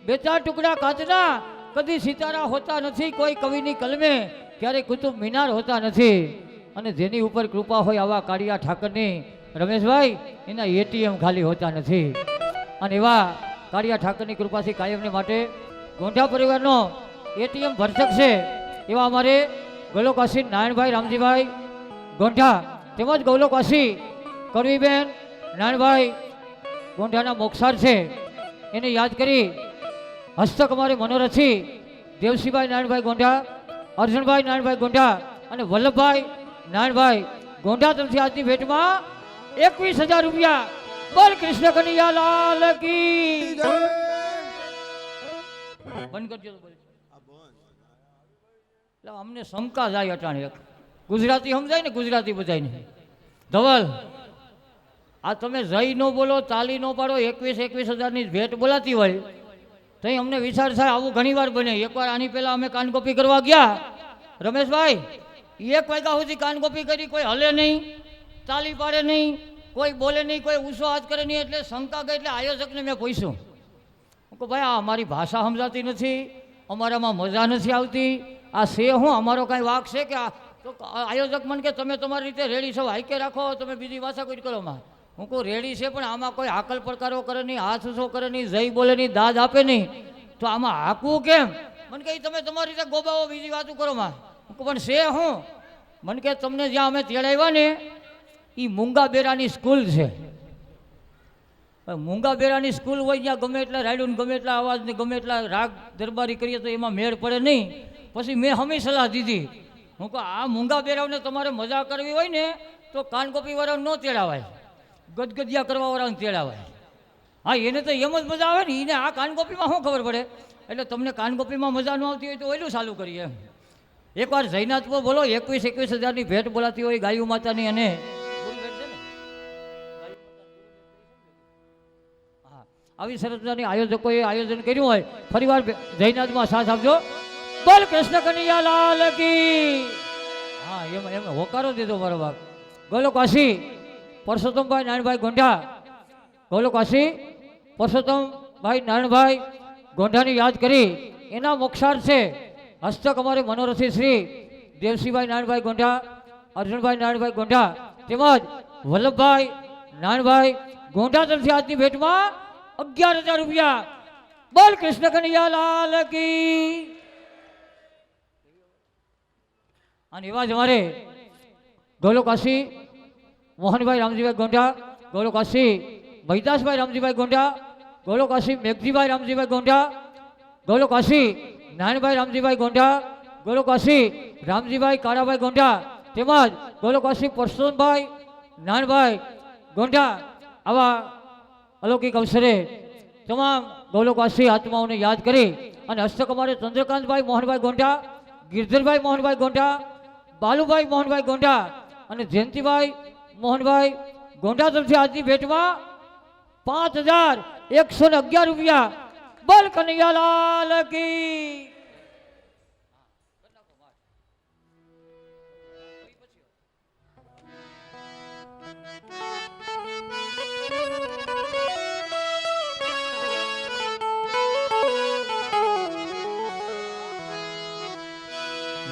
A: બે ચાર ટુકડા કાચના કદી સિતારા હોતા નથી, કોઈ કવિની કલમે ક્યારેય કુતુબ મિનાર હોતા નથી. અને જેની ઉપર કૃપા હોય આવા કાળિયા ઠાકરની, રમેશભાઈ, એના એટીએમ ખાલી હોતા નથી. અને એવા કાળિયા ઠાકરની કૃપાથી કાયમને માટે ગોંડા પરિવારનો એટીએમ ભરતક છે એવા અમારે ગૌલોકવાસી નારાયણભાઈ રામજીભાઈ ગોંડા તેમજ ગૌલોકવાસી કરવીબેન નારાયણભાઈ ગોંડાના મોક્ષાર છે, એને યાદ કરી હસ્તક અમારે મનોરથી દેવસીભાઈ નારાયણભાઈ ગોંડા, અર્જુનભાઈ નારાયણભાઈ ગોંડા અને વલ્લભભાઈ નારાયણભાઈ ગોંડા તરફથી આજની ભેટમાં 21,000 રૂપિયા. બોલ કૃષ્ણ કનૈયા લાલ કી. બંધ કરજો તો બોલ. એટલે અમને શંકા જાય અટાણે એક ગુજરાતી સમજાય ને, ગુજરાતી બધાને. ધવલ, આ તમે જઈ ન બોલો, તાલી ન પાડો, 21,000ની ભેટ બોલાતી હોય તો અમને વિચાર થાય આવું ઘણી વાર બને. એકવાર આની પહેલા અમે કાનગોપી કરવા ગયા, રમેશભાઈ, 1 વાગ્યા સુધી કાનગોપી કરી, કોઈ હલે નહીં, તાલી પાડે નહીં, કોઈ બોલે નહીં, કોઈ ઊંચો હાથ કરે નહીં. એટલે શંકા ગઈ. એટલે આયોજકને મેં પૂછ્યું કે ભાઈ આ અમારી ભાષા સમજાતી નથી, અમારામાં મજા નથી આવતી, આ છે હું, અમારો કાંઈ વાક છે કે આ? તો આયોજક મને કે તમે તમારી રીતે રેડી છો, હાઈકે રાખો, તમે બીજી ભાષા કોઈ કરો માં. હું કહું રેડી છે, પણ આમાં કોઈ હાકલ પ્રકારો કરે નહીં, હાથ ઊંચો કરે નહીં, જઈ બોલે નહીં, દાદ આપે નહીં, તો આમાં હાકવું કેમ? મને કે તમે તમારી રીતે ગોબાવો, બીજી વાતો કરો માં. હું કહું પણ છે હું? મને કે તમને જ્યાં અમે તેડાવ્યા ને એ મૂંગા બેરાની સ્કૂલ છે. મૂંગા બેરાની સ્કૂલ હોય ત્યાં ગમે એટલા રાયડું, ગમે એટલા અવાજ ને ગમે એટલા રાગ દરબારી કરીએ તો એમાં મેળ પડે નહીં. પછી મેં હમી સલાહ દીધી, હું કહું આ મૂંગા બેરાવને તમારે મજા કરવી હોય ને તો કાનકોપી વાળાને ન તેડાવાય, ગદગદિયા કરવા વાળાને તેડાવાય. હા, એને તો એમ જ મજા આવે ને, એને આ કાનકોપીમાં શું ખબર પડે? એટલે તમને કાનકોપીમાં મજા ન આવતી હોય તો ઓયલું ચાલુ કરીએ એમ. એકવાર જયનાથવો બોલો, 21,000ની ભેટ બોલાતી હોય ગાયું માતાની. અને આવી સરસ મજાની આયોજકોએ આયોજન કર્યું હોય. ફરીવાર જયનાથમાં સાથ આપજો. બોલ કૃષ્ણ કનૈયા લાલ કી. હા, એમાં હોકારો દીધો મારો બાપ. ગૌલોકવાસી પરસોત્તમભાઈ નારાયણભાઈ ગોંડા, ગૌલોકવાસી પરસોત્તમભાઈ નારાયણભાઈ ગોંડાની યાદ કરી એના મોક્ષાર છે હસ્તક અમારે મનોરથી શ્રી દેવસીભાઈ નારાયણભાઈ ગોંડા, અર્જુનભાઈ નારાયણભાઈ ગોંડા તેમજ વલ્લભભાઈ નારાયણભાઈ ગોંડા તરફથી આજની ભેટમાં 11,000 રૂપિયા. બોલ કૃષ્ણ કનૈયા લાલ કી. અને એવા જ અમારે ગૌલોકવાસી મોહનભાઈ રામજીભાઈ ગોંડા, ગૌલોકવાસી મહિદાસભાઈ રામજીભાઈ ગોંડા, ગૌલોકવાસી મેઘજીભાઈ રામજીભાઈ ગોંડા, ગૌલોકવાસી નારાયણભાઈ રામજીભાઈ ગોંડા, ગૌલોકવાસી રામજીભાઈ કાળાભાઈ ગોંડા તેમજ ગૌલોકવાસી પરસોત્તમભાઈ નારાયણભાઈ ગોંડા. આવા અલૌકિક અવસરે તમામ ગૌલોકવાસી આત્માઓને યાદ કરી અને હસ્તક અમારે ચંદ્રકાંતભાઈ મોહનભાઈ ગોંડા, ગિરધરભાઈ મોહનભાઈ ગોંડા, બાલુભાઈ મોહનભાઈ ગોંડા અને જયંતિભાઈ મોહનભાઈ ગોંડા તરફથી આજની ભેટમાં 5,111 રૂપિયા. બોલ કનૈયાલાલ કી.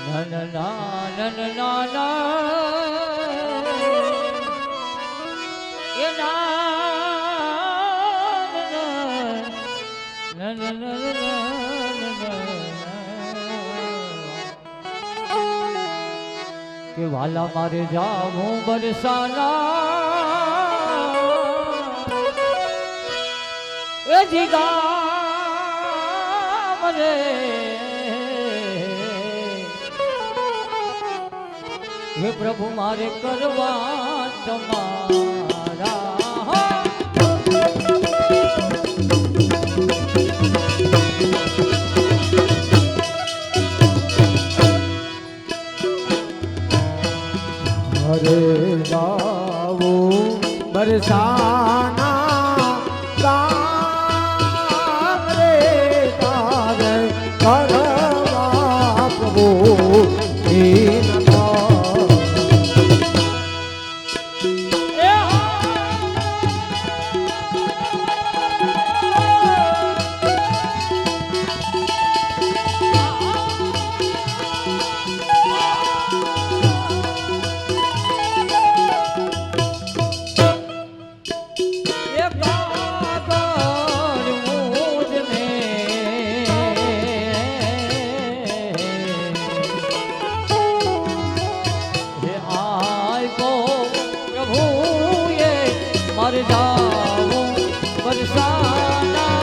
A: ના ના ના ના ના એ કે વાલા મારે જાવું બરસાના એ જીગા મરે હે પ્રભુ મારે કરવા તમારા બરસાના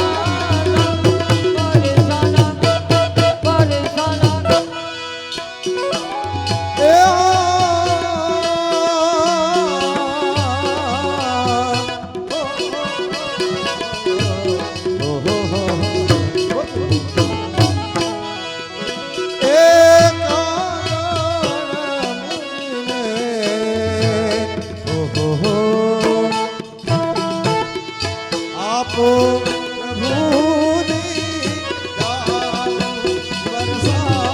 A: બરસાના બરસાના
B: એ આપો પ્રભુની દાન બરસાના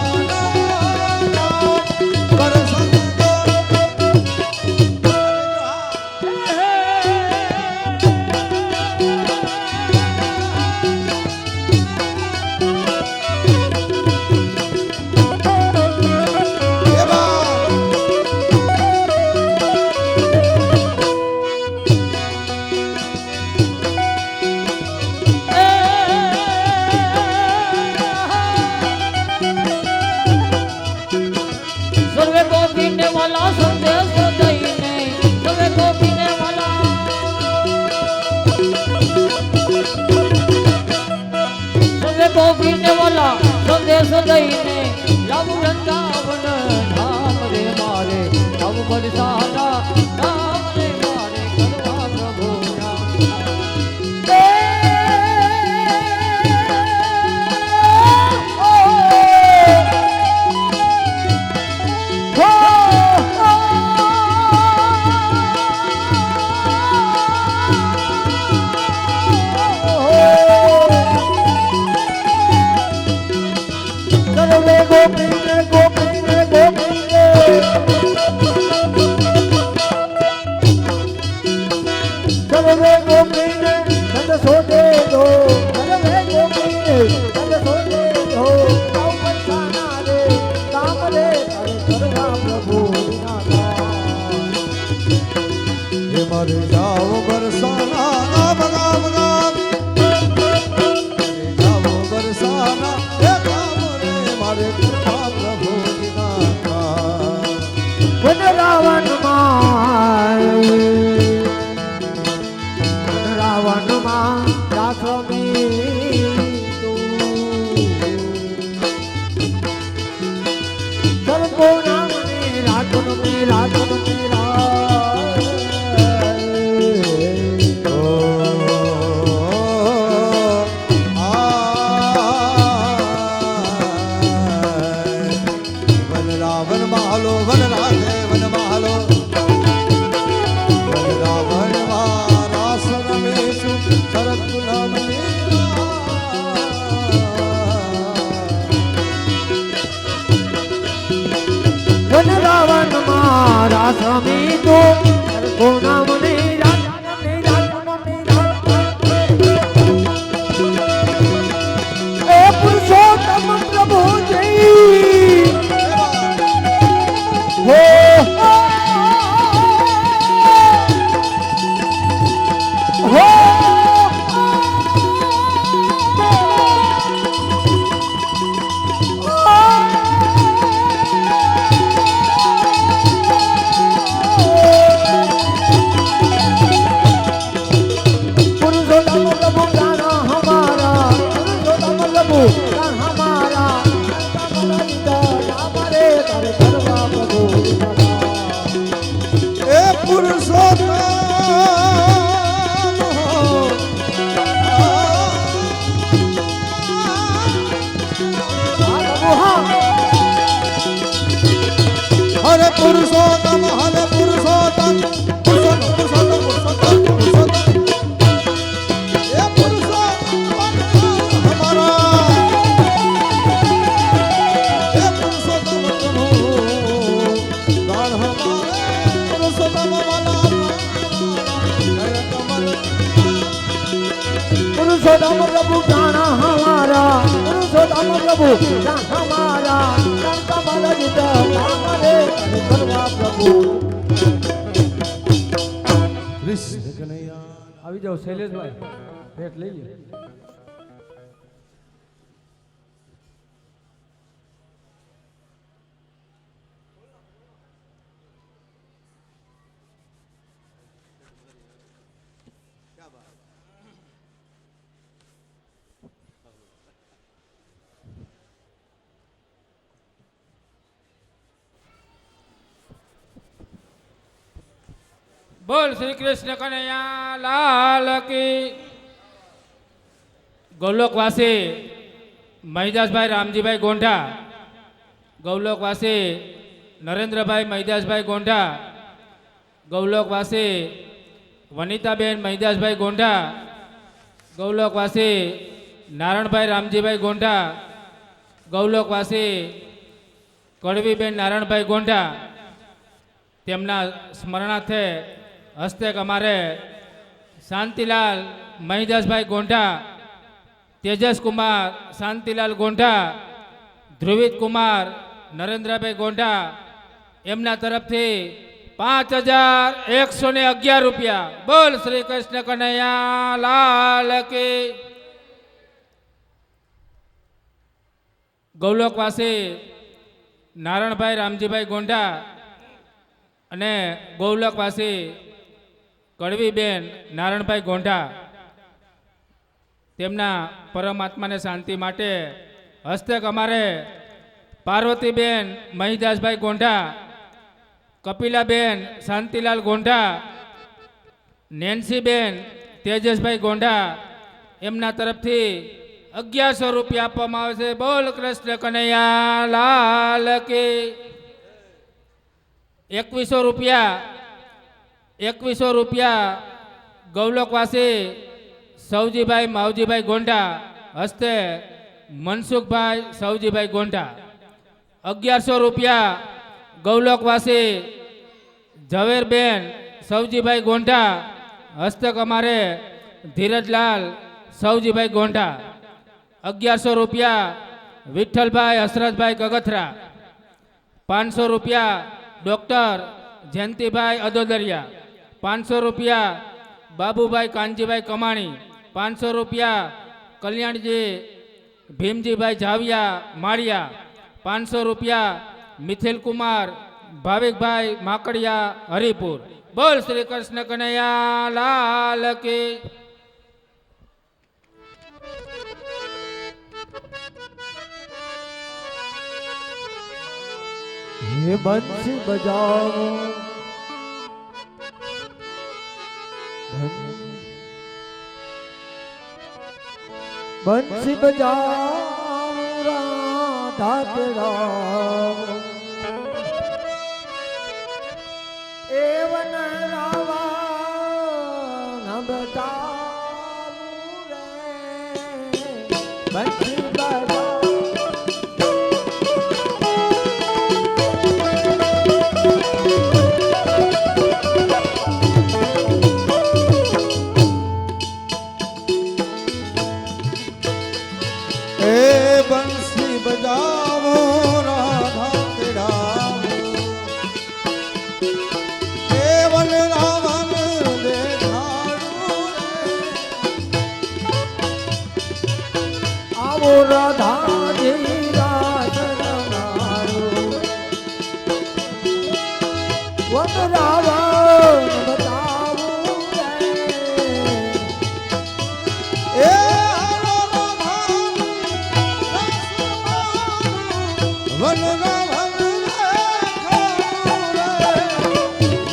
A: સર્વે ગોપીને વાલા સંદેશ દઈને સર્વે ગોપીને વાલા સર્વે ગોપીને વાલા સંદેશ દઈને લાવું વૃંદાવન ધામ રે મારે લાવું બરસાના ધામ રે મારે કરવા પ્રભુના
C: સર્વે ગોપીને ગોપીને ગોપીને સર્વે ગોપીને નંદ સોદે દો સર્વે ગોપીને નંદ સોદે દો આવ બરસાના રે કામ રે તારે કરવા પ્રભુ
B: હે મારે જાઓ બરસાના ગામ ગામ ગામ મારે જાઓ બરસાના હે ગામ રે મારે કૃપા પ્રભુ વિના
C: વન રાવણ માં રાસમી સર્વો નામ ને રાધન મેરા
B: વન રાવણ મહાલો વન રાધે વન મહાલો વન રાવણ રાસ રમેશુ શરદ ગુલામની
C: વન રાવણ માં રાસમી તો સર્વો નામ ને રાધન એ પુરુષોત્તમ પ્રભુ જય હો હો પુરુષોત્તમ પ્રભુ ગાના હમારા પુરુષોત્તમ પ્રભુ ગાના હમારા હમારે તારે કરવા પ્રભુ
B: એ પુરુષોત્તમ હરે પુરુષોત્તમ હરે પુરુષોત્તમ પુરુષોત્તમ પુરુષોત્તમ પુરુષોત્તમ પુરુષોત્તમ એ પુરુષોત્તમ હમારા એ પુરુષોત્તમ પ્રભુ ગાણ હમારે પુરુષોત્તમ વાલા જય કમલ
C: પુરુષોત્તમ પ્રભુ ગાના હમારા પુરુષોત્તમ પ્રભુ ગાના હમારા કમલ જીત કામરે કરવા પ્રભુ
B: કૃષ્ણ કનૈયા
C: આવી જાઓ શૈલેષભાઈ ભેટ લઈ લે
D: બોલ શ્રી કૃષ્ણ કનૈયા લાલ કી. ગૌલોકવાસી મહિદાસભાઈ રામજીભાઈ ગોંઢા, ગૌલોકવાસી નરેન્દ્રભાઈ મહિદાસભાઈ ગોંઢા, ગૌલોકવાસી વનિતાબેન મહિદાસભાઈ ગોંઢા, ગૌલોકવાસી નારણભાઈ રામજીભાઈ ગોંઢા, ગૌલોકવાસી કડવીબેન નારાયણભાઈ ગોંઢા, તેમના સ્મરણાર્થે હસ્તક અમારે શાંતિલાલ મહિદાસભાઈ ગોંઢા, તેજસકુમાર શાંતિલાલ ગોંઢા, ધ્રુવિત કુમાર નરેન્દ્રભાઈ ગોંઢા, એમના તરફથી 5111 રૂપિયા. બોલ શ્રી કૃષ્ણ કનૈયા લાલ કી. ગૌલોકવાસી નારણભાઈ રામજીભાઈ ગોંઢા અને ગૌલોકવાસી કડવીબેન નારણભાઈ ગોંઢા, તેમના પરમાત્માને શાંતિ માટે હસ્તક અમારે પાર્વતીબેન મહિદાસભાઈ ગોંઢા, કપિલાબેન શાંતિલાલ ગોંઢા, નેન્સીબેન તેજસભાઈ ગોંઢા, એમના તરફથી 1100 રૂપિયા આપવામાં આવે છે. બોલ કૃષ્ણ કનૈયા લાલ કી. 2100 રૂપિયા ગૌલોકવાસી સૌજીભાઈ માવજીભાઈ ગોંઢા હસ્તે મનસુખભાઈ સૌજીભાઈ ગોંઢા. 1100 રૂપિયા ગૌલોકવાસી ઝવેરબેન સૌજીભાઈ ગોંઢા હસ્તક અમારે ધીરજલાલ સૌજીભાઈ ગોંઢા. 1100 રૂપિયા વિઠ્ઠલભાઈ હસરતભાઈ કગથરા. 500 રૂપિયા ડૉક્ટર જયંતિભાઈ અદોદરિયા. 500 રૂપિયા બાબુભાઈ કાનજીભાઈ કમાણી. 500 રૂપિયા કલ્યાણજી ભીમજીભાઈ જાવિયા માળિયા. 500 રૂપિયા મિથિલકુમાર ભાવિકભાઈ માકડિયા હરિપુર. બોલ શ્રી કૃષ્ણ કનૈયા લાલ કી.
C: હે બંસી બજાવો બંસી બજાવો રાધા તેરા એવન રાવા ન બતાવું રે બંસી બજાવો.
B: બંસી બજાવો રાધા તેરા કેવલ રાવણ દેખાડું
C: આવો રાધાજી રાધન મારું વન રાવણ બતાવું
B: એ વન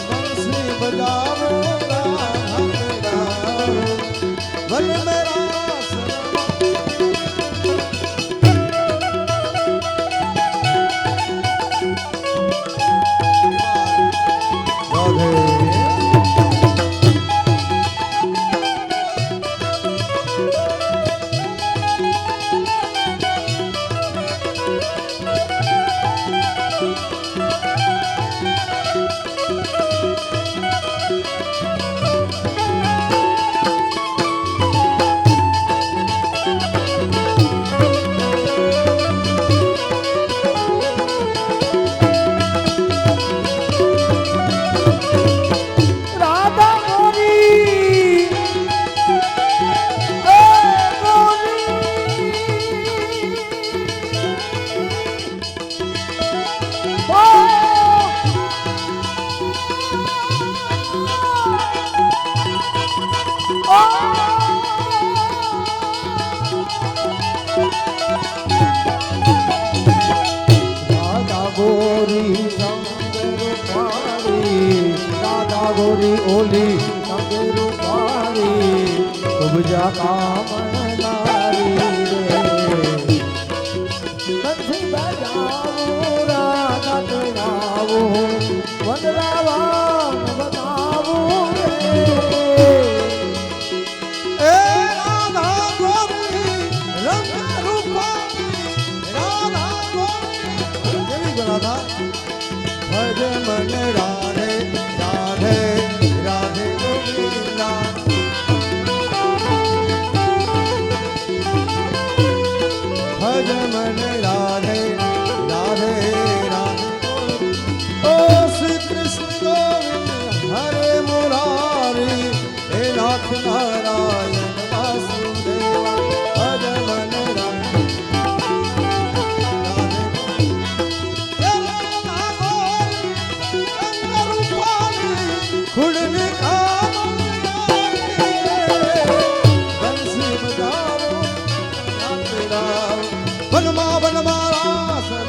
B: બંસી બજાવો રાધા તેરા વન મેરા
C: ગોરી ઓલી સંગે રૂપારી ઉપજા કામણ નારી રે બંસી બજાવું રાગા ગાવું વંદરાવા બનાવું રે
B: એ રાધા ગોરી રંગ રૂપાલી રાધા ગોરી કેવી રાધા ભજ મન રાધે રાધે રાધે ગોવિંદા ભજ મન રાધે રાધે રાધે ઓ શ્રી કૃષ્ણ ગોવિંદ હરે મુરારી હે નાથ નારાયણ વાસુદેવ ભજ મન રાધે ખુડને બંસી બજાવો વનમાં વનમાં રાસન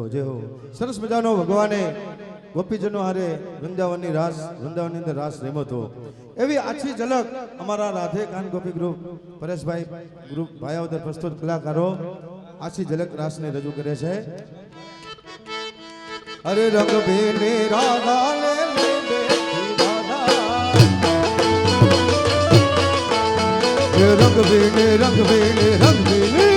B: જય હો સરસ મજાનો ભગવાને ગોપીજનો હારે વૃંદાવનની રાસ વૃંદાવનની અંદર રાસ રમ્યો હતો એવી આછી ઝલક અમારા રાધે કાન ગોપી ગ્રુપ પરેશભાઈ ગ્રુપ ભાયાવદર પ્રસ્તુત કલાકારો આછી ઝલક રાસને રજૂ કરે છે અરે રંગ ભેને રાધા ને રંગ ભેને રંગ ભેને રંગ ભેને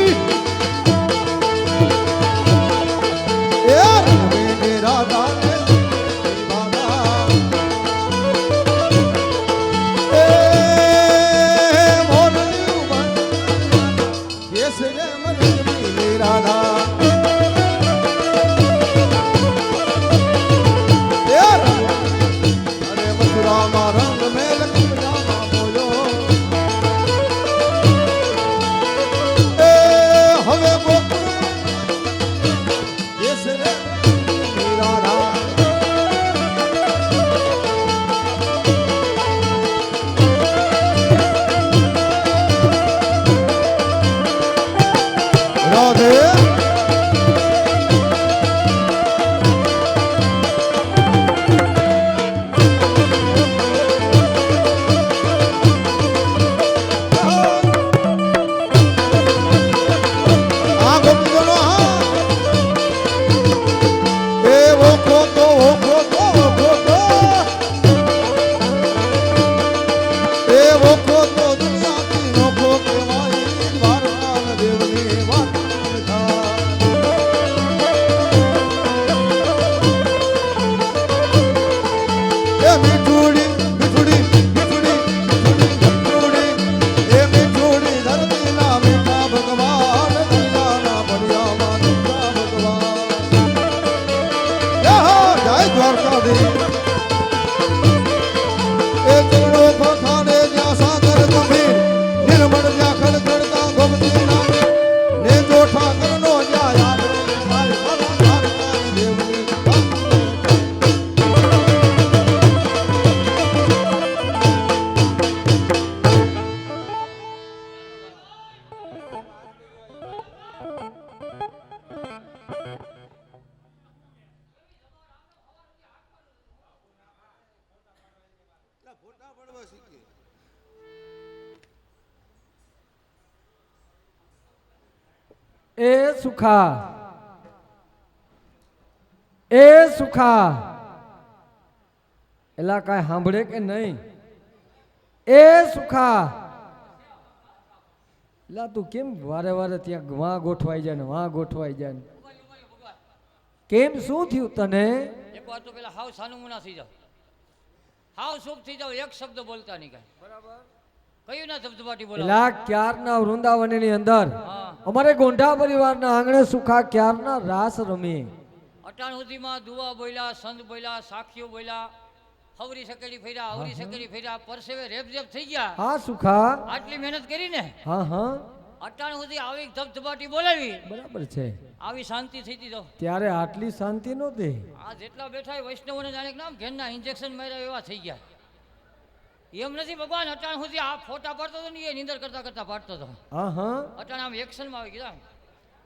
B: રાધા અરે મથુરામાં રંગ મેલ બોલો હવે રાધા
C: એ સુખા, એ સુખા, એલા કાંઈ સાંભળે કે નહીં? એ સુખા, એલા તું કેમ વારે વારે ત્યાં વાં ગોઠવાઈ જાય ને વાં ગોઠવાઈ જાય ને? કેમ શું થયું તને?
A: એક વાર તો પેલા હાવ સાનુમુના થઈ જાવ, હાવ સુખ થઈ જાવ, એક શબ્દ બોલતા નહીં કાંઈ.
C: બરાબર.
A: કયું ના ધબધબાટી બોલાવો?
C: એલા ક્યારના વૃંદાવનની અંદર
A: હા.
C: અમારે ગોંઢા પરિવારના આંગણે સુખા ક્યારના રાસ રમી.
A: અટાણ સુધીમાં દુવા બોલ્યા, સંત બોલ્યા, સાખીઓ બોલ્યા, હવરી સકેડી ફેર્યા, હવરી સકેડી ફેર્યા, પરસેવે રેપઝેપ થઈ ગયા.
C: હા સુખા.
A: આટલી મહેનત કરી ને,
C: હા હા
A: અટાણ સુધી આવી ધબધબાટી બોલાવી,
C: બરાબર છે.
A: આવી શાંતિ થઈ હતી તો
C: ત્યારે આટલી શાંતિ નહોતી.
A: આ જેટલા બેઠા હોય વૈષ્ણવોને જાણે કે નામ ઘેરના ઇન્જેક્શન માર્યા એવા થઈ ગયા. એમ નથી ભગવાન, અટાણ સુધી આ ફોટા પાડતો હતો ને એ નીંદર કરતા કરતા પાડતો હતો.
C: હા હા
A: અટાણ આમ એક્શનમાં આવી ગયા.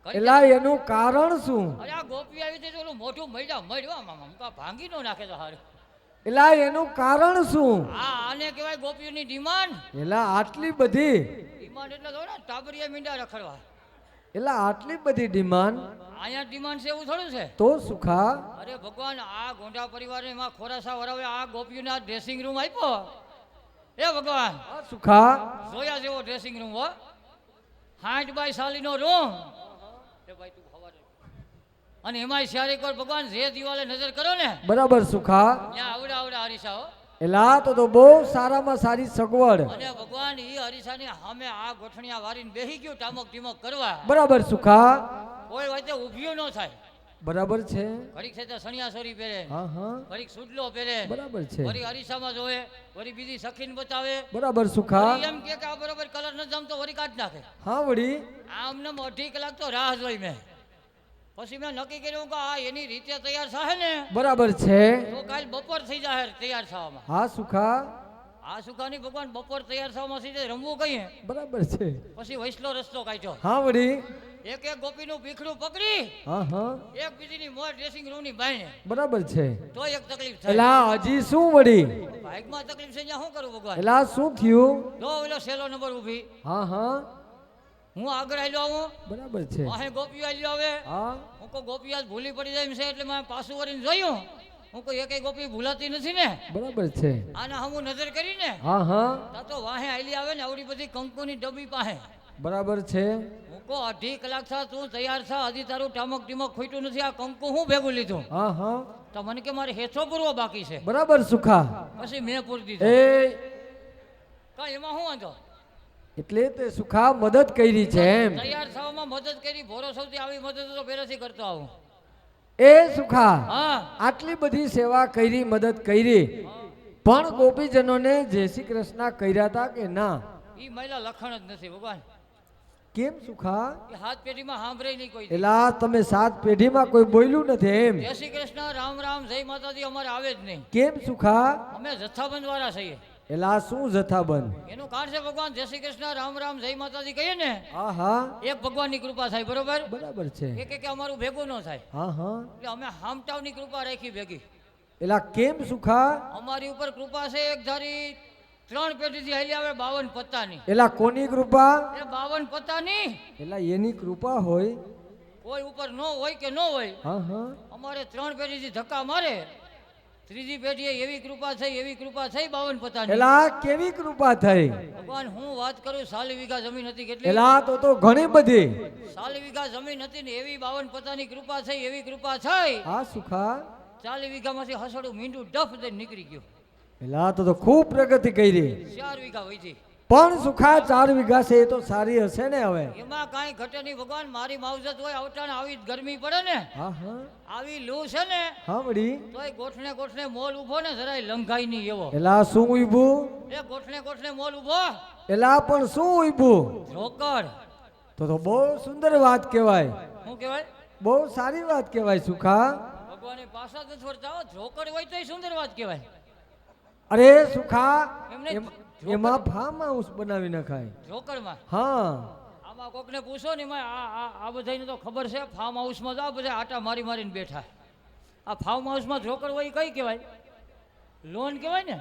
C: એલા એનું કારણ શું?
A: અરે આ ગોપી આવી હતી તો ઓલું મોઢું મળ્યા મામા ભાંગી નો નાખે તો હારું.
C: એલા એનું કારણ શું?
A: આને કહેવાય ગોપીઓની ડિમાન્ડ.
C: એલા આટલી બધી
A: ડિમાન્ડ એટલે તો ને ટાબરિયા મીંડા રખડવા.
C: એલા આટલી બધી ડિમાન્ડ
A: અહીંયા ડિમાન્ડ છે એવું થોડું છે?
C: તો સુખા.
A: અરે ભગવાન, આ ગોંડા પરિવારને એમાં ખોરાસા વરાવે, આ ગોપીઓને આ ડ્રેસિંગ રૂમ આપ્યો. એ ભગવાન,
C: હા સુખા.
A: જોયા જેવો ડ્રેસિંગ રૂમ હો, 60 બાય 40 નો રૂમ. એ ભાઈ તું ખબર, અને એમાંય શ્યારી કર ભગવાન, જે દિવાલે નજર કરો ને
C: બરાબર સુખા.
A: ત્યાં આવડા આવડા હરીસા હો.
C: એલા તો બહુ સારામાં સારી સગવડ.
A: અને ભગવાન ઈ હરીસાની સામે આ ગોઠણિયા વારીને બેહી ગયું ટામક ટીમક કરવા.
C: બરાબર સુખા.
A: કોઈ વાતે ઊભ્યું ન થાય.
C: બરાબર છે.
A: ઘડીક છે સણિયા સોરી પહેરે,
C: હા હા
A: ઘડીક સુડલો પહેરે,
C: બરાબર છે.
A: વળી અરીસામાં જોવે, વળી બીજી સખીને બતાવે,
C: બરાબર સુખા.
A: વળી એમ કે આ બરાબર કલર ન જમતો વળી કાઢ નાખે.
C: હા વળી.
A: આમને 2.5 કલાક તો રાહ જોઈ મેં. પછી મેં નક્કી કર્યું કે આ એની રીતે તૈયાર થાય ને
C: બરાબર છે.
A: તો કાલ બપોર થઈ જાય તૈયાર થવામાં.
C: હા સુખા.
A: આ સુખાની ભગવાન બપોર તૈયાર થવામાં થઈ જાય, રમવું કહીએ.
C: બરાબર છે.
A: પછી વૈસલો રસ્તો કાઢ્યો.
C: હા વળી.
A: એક એક ગોપીનું ભીખડું પકડી
C: હા હા
A: એક બીજીની મોર ડ્રેસિંગ રૂમની બાઈને.
C: બરાબર છે.
A: તો એક તકલીફ થાય.
C: એલા હજી શું વળી?
A: બાઇકમાં તકલીફ છે ત્યાં શું કરું ભગવાન?
C: એલા શું થયું?
A: જો ઓલો સેલો નંબર ઊભી,
C: હા હા
A: હું આગળ આલ્યો આવું,
C: બરાબર છે.
A: વાહે ગોપીઓ આલ્યો આવે.
C: હા
A: હું કોઈ ગોપી આજ ભૂલી પડી જાય એમ છે એટલે મેં પાછું વળીને જોયું. હું કોઈ એકેય ગોપી ભૂલાતી નથી ને.
C: બરાબર છે.
A: આના હું નજર કરીને
C: હા હા
A: તો વાહે આલી આવે ને આવડી બધી કંકુની ડબ્બી પાસે.
C: બરાબર છે.
A: હું કહો 2.5 કલાક થા તું તૈયાર થા, હજી તારું ટામક ટીમક ખૂટ્યું નથી, આ કંકુ હું ભેગું લીધું.
C: હા હા
A: તો મને કે મારે હેઠો પૂરવો બાકી છે.
C: બરાબર સુખા.
A: પછી મેં પૂરી દીધો.
C: એ
A: કાંઈ એમાં શું વાંધો?
C: એટલે તે સુખા મદદ કરી છે એમ.
A: તૈયાર થવામાં મદદ કરી, ભોરો સૌથી આવી મદદ તો પહેલેથી કરતો આવું.
C: એ સુખા
A: હા
C: આટલી બધી સેવા કરી, મદદ કરી, પણ ગોપીજનોને જય શ્રી કૃષ્ણ કર્યા હતા કે ના?
A: ઈ મહિલા લખણ જ નથી ભગવાન.
C: કેમ સુખા?
A: એ હાથ પેઢીમાં સાંભળે નહીં કોઈ.
C: એલા તમે 7 પેઢીમાં કોઈ બોલ્યું નથી એમ?
A: જય શ્રી કૃષ્ણ, રામ રામ, જય માતાજી અમારે આવે જ નહીં.
C: કેમ સુખા?
A: અમે જથ્થાબંધ વાળા છીએ.
C: એલા શું જથ્થાબંધ?
A: એનું કારણ છે ભગવાન, જય શ્રી કૃષ્ણ, રામ રામ, જય માતાજી કહીએ ને
C: હા હા
A: એક ભગવાનની કૃપા થાય. બરોબર?
C: બરાબર છે.
A: એક અમારું ભેગું ન થાય.
C: હા હા
A: એટલે અમે હામટાવની કૃપા રાખી ભેગી.
C: એલા કેમ સુખા?
A: અમારી ઉપર કૃપા છે એક ધારી 3 પેઢીથી હાલી આવે 52 પત્તાની.
C: એલા કોની કૃપા?
A: એ 52 પત્તાની
C: એલા એની કૃપા હોય.
A: કોઈ ઉપર ન હોય કે ન હોય,
C: હા હા
A: અમારે 3 પેઢીથી ધક્કા મારે, ત્રીજી પેઢીએ એવી કૃપા થઈ, એવી કૃપા થઈ 52 પત્તાની.
C: એલા કેવી કૃપા થઈ?
A: ભગવાન હું વાત કરું, 40 વીઘા જમીન હતી. કેટલી?
C: એલા તો ઘણી બધી.
A: 40 વીઘા જમીન હતી ને એવી 52 પત્તાની કૃપા થઈ, એવી કૃપા થઈ.
C: હા સુખા.
A: 40 વીઘામાંથી હસડું મીંડું ડફ દઈને નીકળી ગયું.
C: એલા તો ખૂબ પ્રગતિ કરી.
A: 4 વીઘા વધી.
C: પણ સુખા 4 વીઘા છે એ તો સારી હશે ને હવે?
A: એમાં કાંઈ ઘટે નહીં ભગવાન. મારી માવજત હોય આવટાણ આવી ગરમી પડે ને,
C: હા હા
A: આવી લૂ છે ને,
C: હા વળી.
A: તોય ગોઠણે ગોઠણે મોલ ઉભો ને જરાય લંઘાઈ નહીં એવો.
C: એલા શું ઉભું?
A: એ ગોઠણે ગોઠણે મોલ ઉભો.
C: એલા પણ શું ઉભું?
A: રોકડ.
C: તો બહુ સુંદર વાત કહેવાય.
A: શું કહેવાય?
C: બહુ સારી વાત કહેવાય સુખા.
A: ભગવાને પાછા જ છોડતા. રોકડ હોય તોય સુંદર વાત કહેવાય.
C: અરે સુખા
A: એમને
C: એમાં ફાર્મ હાઉસ બનાવી નખાય.
A: રોકડમાં
C: હા
A: આમાં કોકને પૂછો ને એમાં આ બધાને તો ખબર છે. ફાર્મ હાઉસમાં તો આ બધા આટા મારી મારીને બેઠા. આ ફાર્મ હાઉસમાં રોકડ હોય કઈ કહેવાય? લોન કહેવાય ને.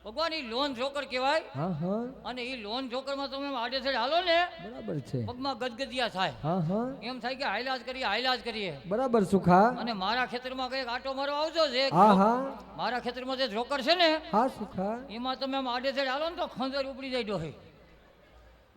A: ભગવાન ઈ લોન જોકર કહેવાય
C: હા હા
A: અને ઈ લોન જોકરમાં તમે આડેસડ હાલો ને
C: બરાબર છે
A: પગમાં ગદગદિયા થાય
C: હા હા
A: એમ થાય કે હાઈલાજ કરીએ
C: બરાબર સુખા
A: અને મારા ખેતરમાં કઈક આટો મારો આવજો છે
C: હા હા
A: મારા ખેતરમાં જે જોકર છે ને
C: હા સુખા
A: એમાં તમે આમ આડેસડ હાલો ને તો ખંજર ઉપડી જાય ડોહી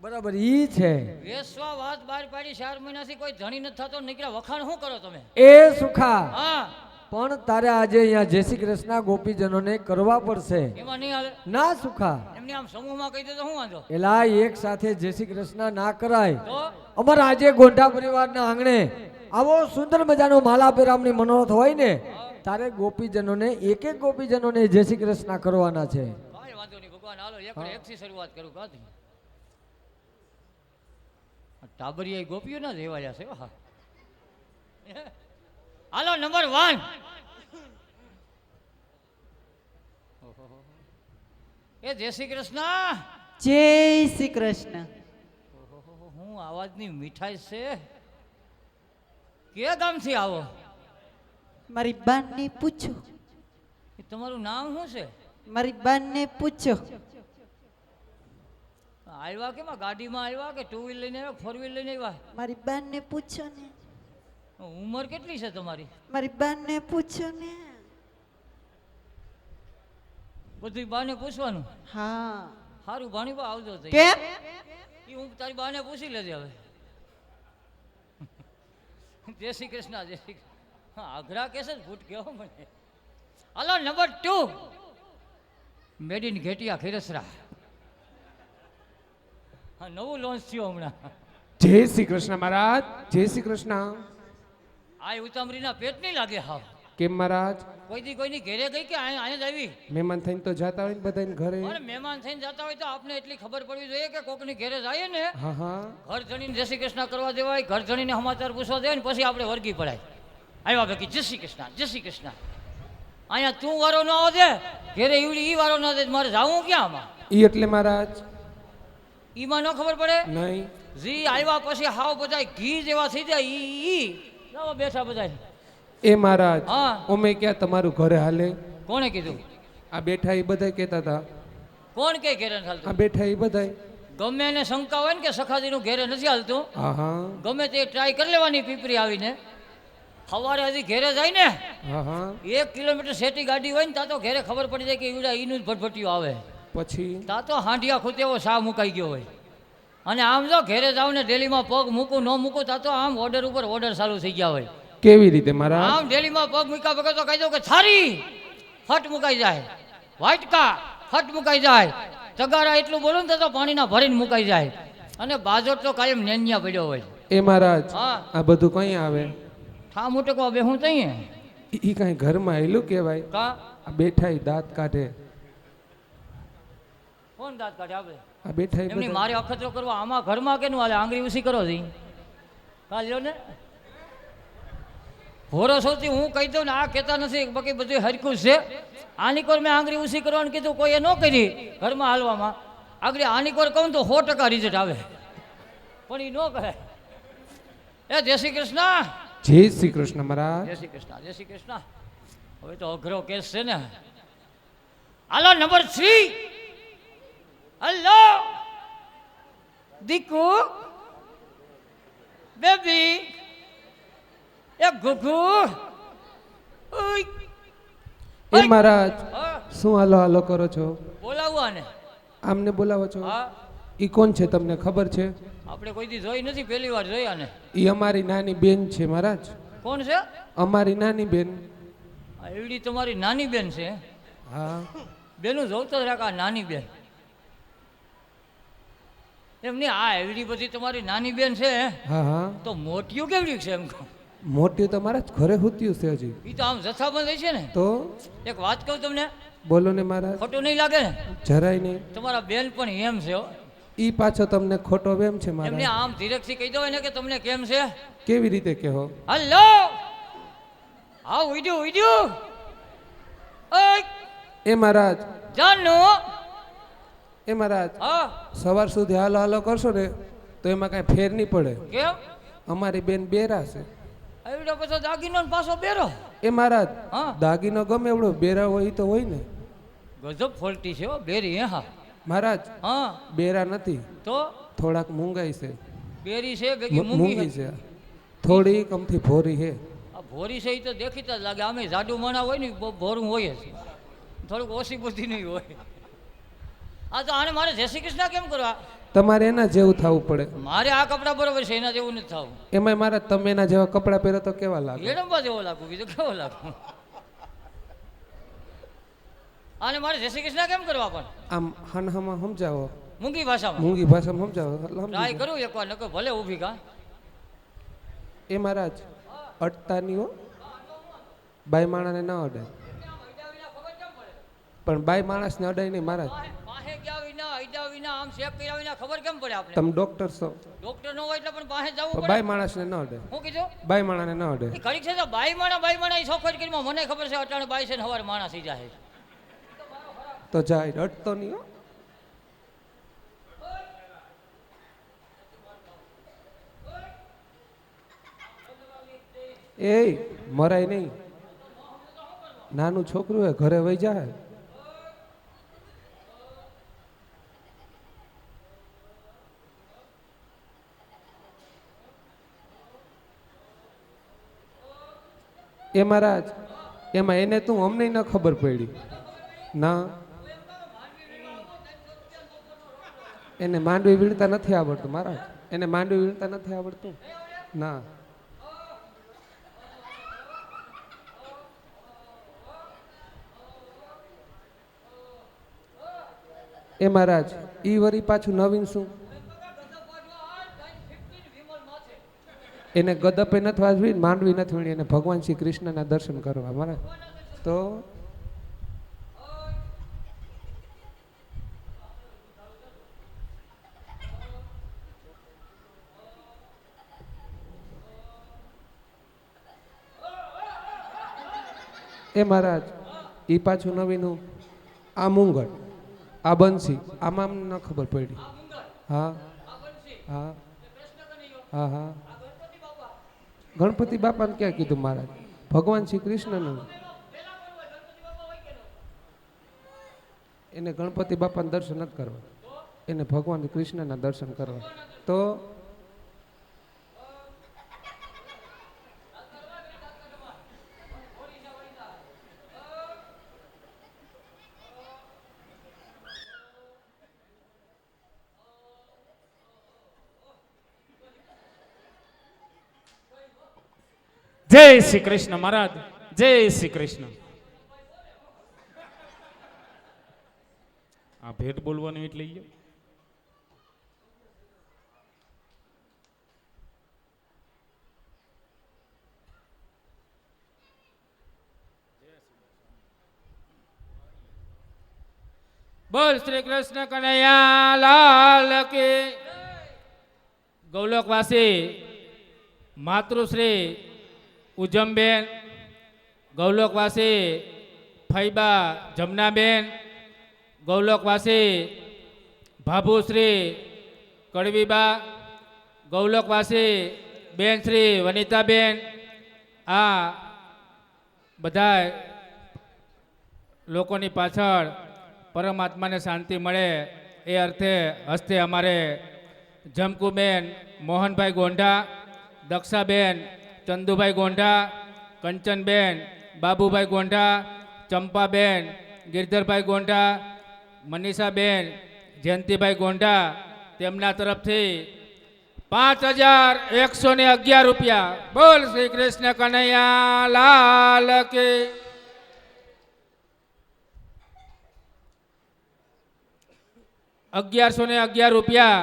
C: બરાબર ઈ છે
A: વેસવા વાત બહાર પાડી 4 મહિનાથી કોઈ ધણી નથી થતો નીકળ્યા વખાણ શું કરો તમે
C: એ સુખા
A: હા
C: પણ તારે આજે અહીંયા જય શ્રી કૃષ્ણ ગોપીજનોને કરવા પડશે
A: એમાં નહીં હાલે
C: ના સુખા
A: એમને આમ સમૂહમાં કહી દે તો શું વાંધો
C: એલા એક સાથે જય શ્રી કૃષ્ણ ના કરાય
A: તો
C: અમારા આજે ગોંઢા પરિવારના આંગણે આવો સુંદર મજાનો માલા પેરામણી મનોરથ હોય ને તારે ગોપીજનોને એક એક ગોપીજનોને જય શ્રી કૃષ્ણ કરવાના છે
A: કાંઈ વાંધો નહીં ભગવાન હાલો એકથી શરૂઆત કરું કાથી ટાબરિયા ગોપીઓ ના દેવાયા છે હા હાલો નંબર 1 એ જય શ્રી કૃષ્ણ
E: જય શ્રી કૃષ્ણ.
A: હું અવાજની મીઠાઈ છે કે ગામથી આવો
E: મારી બાને પૂછો,
A: એ તમારું નામ શું છે
E: મારી બાને પૂછો.
A: આવ્યા કેમાં ગાડીમાં આવ્યા કે 2 વ્હીલ લઈને આવ્યા 4 વ્હીલ લઈને આવ્યા
E: મારી બાને પૂછો ને,
A: ઉંમર કેટલી છે તમારી
E: મારી બાને પૂછો ને.
A: બધું બાને પૂછવાનું
E: હા
A: સારું ભાણી બા આવજો તો
E: કેમ?
A: ઈ હું તારી બાને પૂછી લેજે હવે જય શ્રી કૃષ્ણ જય શ્રી કૃષ્ણ હા આગ્રા કેસે ભૂટ કેવો મને હાલો નંબર 2 મેડ ઇન ઘેટિયા ખીરસરા હા નવું લોન્ચ થયું હમણાં
F: જય શ્રી કૃષ્ણ મહારાજ જય શ્રી કૃષ્ણ
A: આ ઉતામરીના પેટ નહીં લાગે હાવ
F: કેમ મહારાજ
A: કોઈ દી કોઈની ઘેરે ગઈ કે અહીંયા જ આવી
F: મહેમાન થઈને તો જાતા હોય ને બધાને ઘરે
A: અને મહેમાન થઈને જતા હોય તો આપને એટલી ખબર પડવી જોઈએ કે કોકની ઘેરે જાય ને
F: હા હા
A: ઘર જણીને જય શ્રી કૃષ્ણ કરવા દેવાય ઘર જણીને સમાચાર પૂછવા દેવાય ને પછી આપણે વર્ગી પડાય આવ્યા ભેગી જય શ્રી કૃષ્ણ જય શ્રી કૃષ્ણ અહીંયા તું વારો ન આવો દે ઘેરે ઈવડી ઈ વારો ન દે મારે જાવું ક્યાં આમાં
F: ઈ એટલે મહારાજ
A: ઈમાં ન ખબર પડે
F: નહીં
A: જી આવ્યા પછી હાવ બધાય ઘી જેવા થઈ જાય ઈ લાવો બેઠા બધાય
F: એ મહારાજ
A: હા
F: ઓમે ક્યાં તમારું ઘરે હાલે
A: કોણે કીધું
F: આ બેઠા એ બધા કહેતા હતા
A: કોણ કે ઘેરે નથી
F: આ
A: હાલતું
F: બેઠા એ બધા
A: ગમે એને શંકા હોય ને કે સખાજીનું ઘેરે નથી હાલતું
F: હા હા
A: ગમે તે ટ્રાય કરી લેવાની પીપરી આવીને સવારે હજી ઘેરે જાય ને
F: હા હા
A: 1 કિલોમીટર સેટી ગાડી હોય ને ત્યાં તો ઘેરે ખબર પડી જાય કે ઈવડા ઈનું જ ભટભટિયું આવે
F: પછી
A: ત્યાં તો હાંડિયા ખૂતેવો શા મુકાઈ ગયો હોય અને આમ જો ઘેરે જાવ ને ડેલીમાં પગ મૂકું ન મૂકું ત્યાં તો આમ ઓર્ડર ઉપર ઓર્ડર ચાલુ થઈ ગયા હોય
F: કેવી રીતે મહારાજ
A: આમ ડેલીમાં પગ મૂક્યા વગર તો કહી દઉં કે થારી ફટ મુકાઈ જાય વાટકા ફટ મુકાઈ જાય તગારા એટલું બોલું ને તો પાણીના ભરીને મુકાઈ જાય અને બાજોટ તો કાયમ નેન્યા પડ્યો હોય
F: એ મહારાજ
A: હા
F: આ બધું કઈ આવે
A: ઠા મુટકવા બે હું તઈએ
F: ઈ કઈ ઘરમાં એલું કહેવાય
A: કા
F: આ બેઠા ઈ દાંત કાઢે
A: કોણ દાંત કાઢે આપણે
F: આ બેઠા ઈ
A: એમની
F: બધા
A: મારે અખતરો કરવા આમાં ઘરમાં કેનું હાલે આંગળી ઉસી કરો છી કા લ્યો ને હોરો સૌથી હું કહી દઉં ને આ કહેતા નથી બાકી બધું હરખું છે આની કોર મેં આંગળી ઉસી કરવાનું કીધું કોઈએ ન કરી ઘરમાં હાલવામાં આગળ આની કોર કહું તો 100% રિઝલ્ટ આવે પણ એ ન કરે એ જય શ્રી કૃષ્ણ
F: જય શ્રી કૃષ્ણ મહારાજ
A: જય શ્રી કૃષ્ણ જય શ્રી કૃષ્ણ હવે તો અઘરો કેસ છે ને હાલો નંબર 3 હલો દીકુ બેબી એ ગુગુ ઓય
F: એ મહારાજ
A: હા
F: શું હાલો હાલો કરો છો
A: બોલાવવા ને
F: આમને બોલાવો છો
A: હા
F: ઈ કોણ છે તમને ખબર છે
A: આપણે કોઈ દી જોઈ નથી પહેલી વાર જોયા ને
F: ઈ અમારી નાની બેન છે મહારાજ
A: કોણ છે
F: અમારી નાની બેન
A: આ એવડી તમારી નાની બેન છે
F: હા
A: બેનું જોતો જ રાખ આ નાની બેન એમની આ એવડી બધી તમારી નાની બેન છે
F: હા હા
A: તો મોટિયું કેવડી છે એમ કહું
F: મોટી તો મહારાજ ઘરે હુત્યું છે હજી
A: એ તો આમ જથ્થાબંધ છે ને
F: તો
A: એક વાત કહું તમને
F: બોલો ને મહારાજ
A: ખોટું નહીં લાગે ને
F: જરાય નહીં
A: તમારા બેન પણ એમ છે હો.
F: ઈ પાછો તમને ખોટો વેમ છે
A: એમને
F: મહારાજ
A: આમ ધીરજથી કહી દો ને કે તમને કેમ છે
F: કેવી રીતે કહો
A: હલો હા ઉડ્યું ઓય
F: એ મહારાજ
A: જાનુ
F: એ મહારાજ
A: હા
F: સવાર સુધી હાલો હાલો કરશો ને તો એમાં કાંઈ ફેર નહીં પડે
A: કેમ
F: અમારી બેન બેરા છે
A: એવડો પછી દાગીનો ને પાછો બેરો
F: એ મહારાજ
A: હા
F: દાગીનો ગમે એવડો બેરા હોય ઈ તો હોય ને
A: ગજબ ફોલ્ટી છે હો બેરી હે હા
F: મહારાજ
A: હા
F: બેરા નથી,
A: તો
F: થોડાક મૂંગાઈ છે.
A: બેરી છે ભેગી મૂંગી
F: મૂંગી
A: છે
F: છે, થોડી કમથી ભોરી છે.
A: આ ભોરી છે એ તો દેખીતા જ લાગે આમે જાડુ માણા હોય ને બહુ ભોરું હોય જ થોડુંક ઓછી બુદ્ધિ નહીં હોય આ તો આને મારે જય શ્રી કૃષ્ણ કેમ કરવા
F: તમારે એના જેવું થવું પડે.
A: મારે આ કપડાં બરોબર છે એના જેવું નથી થવું
F: એમાંય મહારાજ તમે એના જેવા કપડાં પહેરો તો કેવા લાગે?
A: એડમ્બા જેવો લાગુ બીજું કેવો લાગુ આને મારે જય શ્રી કૃષ્ણ કેમ કરવા પણ
F: આમ હાનમાં સમજાવો,
A: મૂંગી ભાષામાં
F: મૂંગી ભાષામાં સમજાવો એટલે સમજી
A: ટ્રાય
F: જાય.
A: કરું એકવાર નકર ભલે ઊભી કા
F: એ મહારાજ અડતાની હો, બાઈ માણાને ન અડાય. પણ બાઈ માણસને અડાય નહીં મહારાજ.
A: પાસે ગયા વિના અડ્યા વિના આમ ચેક કર્યા વિના ખબર કેમ પડે આપણે
F: તમે ડોક્ટર છો,
A: ડોક્ટર નો હોય એટલે પણ પાસે જવું
F: પણ
A: પડે
F: બાઈ માણસને ન અડાય.
A: હું કીધું
F: બાઈ માણાને ન અડાય.
A: એ ઘડીક છે તો બાઈ માણા એ સોફેટ કરીમાં મને ખબર છે અટાણે બાઈ છે ને હવારે માણસ થઈ જાય
F: તો જાય અડતો નહીં હો. એ મરાય નહીં, નાનું છોકરું હે ઘરે વહી જાય. એ મહારાજ એમાં એને તું અમને ન ખબર પડી ના, એને માંડવી વીણતા નથી આવડતું મહારાજ, એને માંડવી વીણતા નથી આવડતું ના. એ મહારાજ ઈ વરી પાછું નવીન શું? એને ગદપે નથી વાજવી, માંડવી નથી વીણી, એને ભગવાન શ્રી કૃષ્ણના દર્શન કરવા મહારાજ. તો એ મહારાજ ઈ પાછું નવીનું આ મુંગળ આ બંસી આમાં ન ખબર પડી. હા હા હા હા ગણપતિ બાપાને ક્યાં કીધું મહારાજ? ભગવાન શ્રી કૃષ્ણનું. એને ગણપતિ બાપાના દર્શન નથી કરવા, એને ભગવાન કૃષ્ણના દર્શન કરવા. તો
D: જય શ્રી કૃષ્ણ મહારાજ, જય શ્રી કૃષ્ણ. આ ભેટ બોલવાનું એટલે ઈ. બોલ શ્રી કૃષ્ણ કનૈયા લાલ કે. ગૌલોકવાસી માતૃશ્રી ઉજમબેન, ગૌલોકવાસી ફૈબા જમનાબેન, ગૌલોકવાસી ભાભુશ્રી કડવીબા, ગૌલોકવાસી બેન શ્રી વનિતાબેન, આ બધા લોકોની પાછળ પરમાત્માને શાંતિ મળે એ અર્થે હસ્તે અમારે જમકુબેન મોહનભાઈ ગોંઢા, દક્ષાબેન ચંદુભાઈ ગોંઢા, કંચનબેન બાબુભાઈ ગોંઢા, ચંપાબેન ગિરધરભાઈ ગોંઢા, મનીષાબેન જયંતિભાઈ ગોંઢા, તેમના તરફથી 5111 રૂપિયા. બોલ શ્રી કૃષ્ણ કનૈયા લાલ કે. ₹1111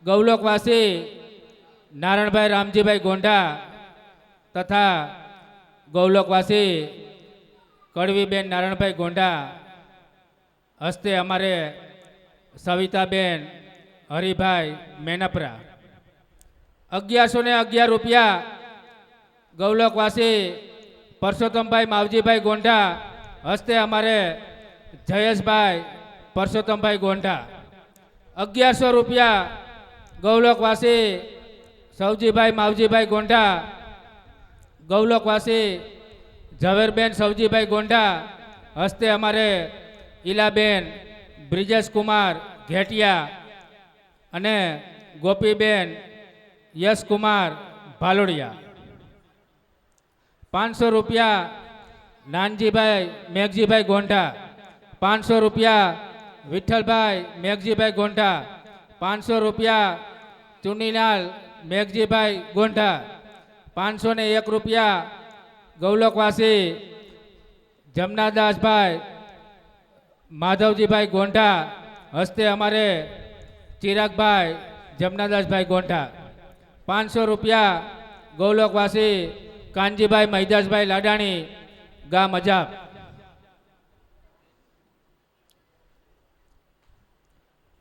D: ગૌલોકવાસી નારણભાઈ રામજીભાઈ ગોંઢા તથા ગૌલોકવાસી કડવીબેન નારણભાઈ ગોંઢા હસ્તે અમારે સવિતાબેન હરિભાઈ મેનપરા. ₹1111 ગૌલોકવાસી પરસોત્તમભાઈ માવજીભાઈ ગોંઢા હસ્તે અમારે જયેશભાઈ પરસોત્તમભાઈ ગોંઢા. ₹1100 ગૌલોકવાસી સવજીભાઈ માવજીભાઈ ગોંઢા, ગૌલોકવાસી ઝવેરબેન સવજીભાઈ ગોંઢા હસ્તે અમારે ઈલાબેન બ્રિજેશ કુમાર ઘેટિયા અને ગોપીબેન યશકુમાર ભાલોડિયા. 500 રૂપિયા નાનજીભાઈ મેઘજીભાઈ ગોંઢા. 500 રૂપિયા વિઠ્ઠલભાઈ મેઘજીભાઈ ગોંઢા. 500 રૂપિયા ચુનીલાલ મેઘજીભાઈ ગોંઢા. 501 રૂપિયા ગૌલોકવાસી જમનાદાસભાઈ માધવજીભાઈ ગોંઢા હસ્તે અમારે ચિરાગભાઈ જમનાદાસભાઈ ગોંઢા. 500 રૂપિયા ગૌલોકવાસી કાનજીભાઈ મહિદાસભાઈ લાડાણી ગામ અજાબ.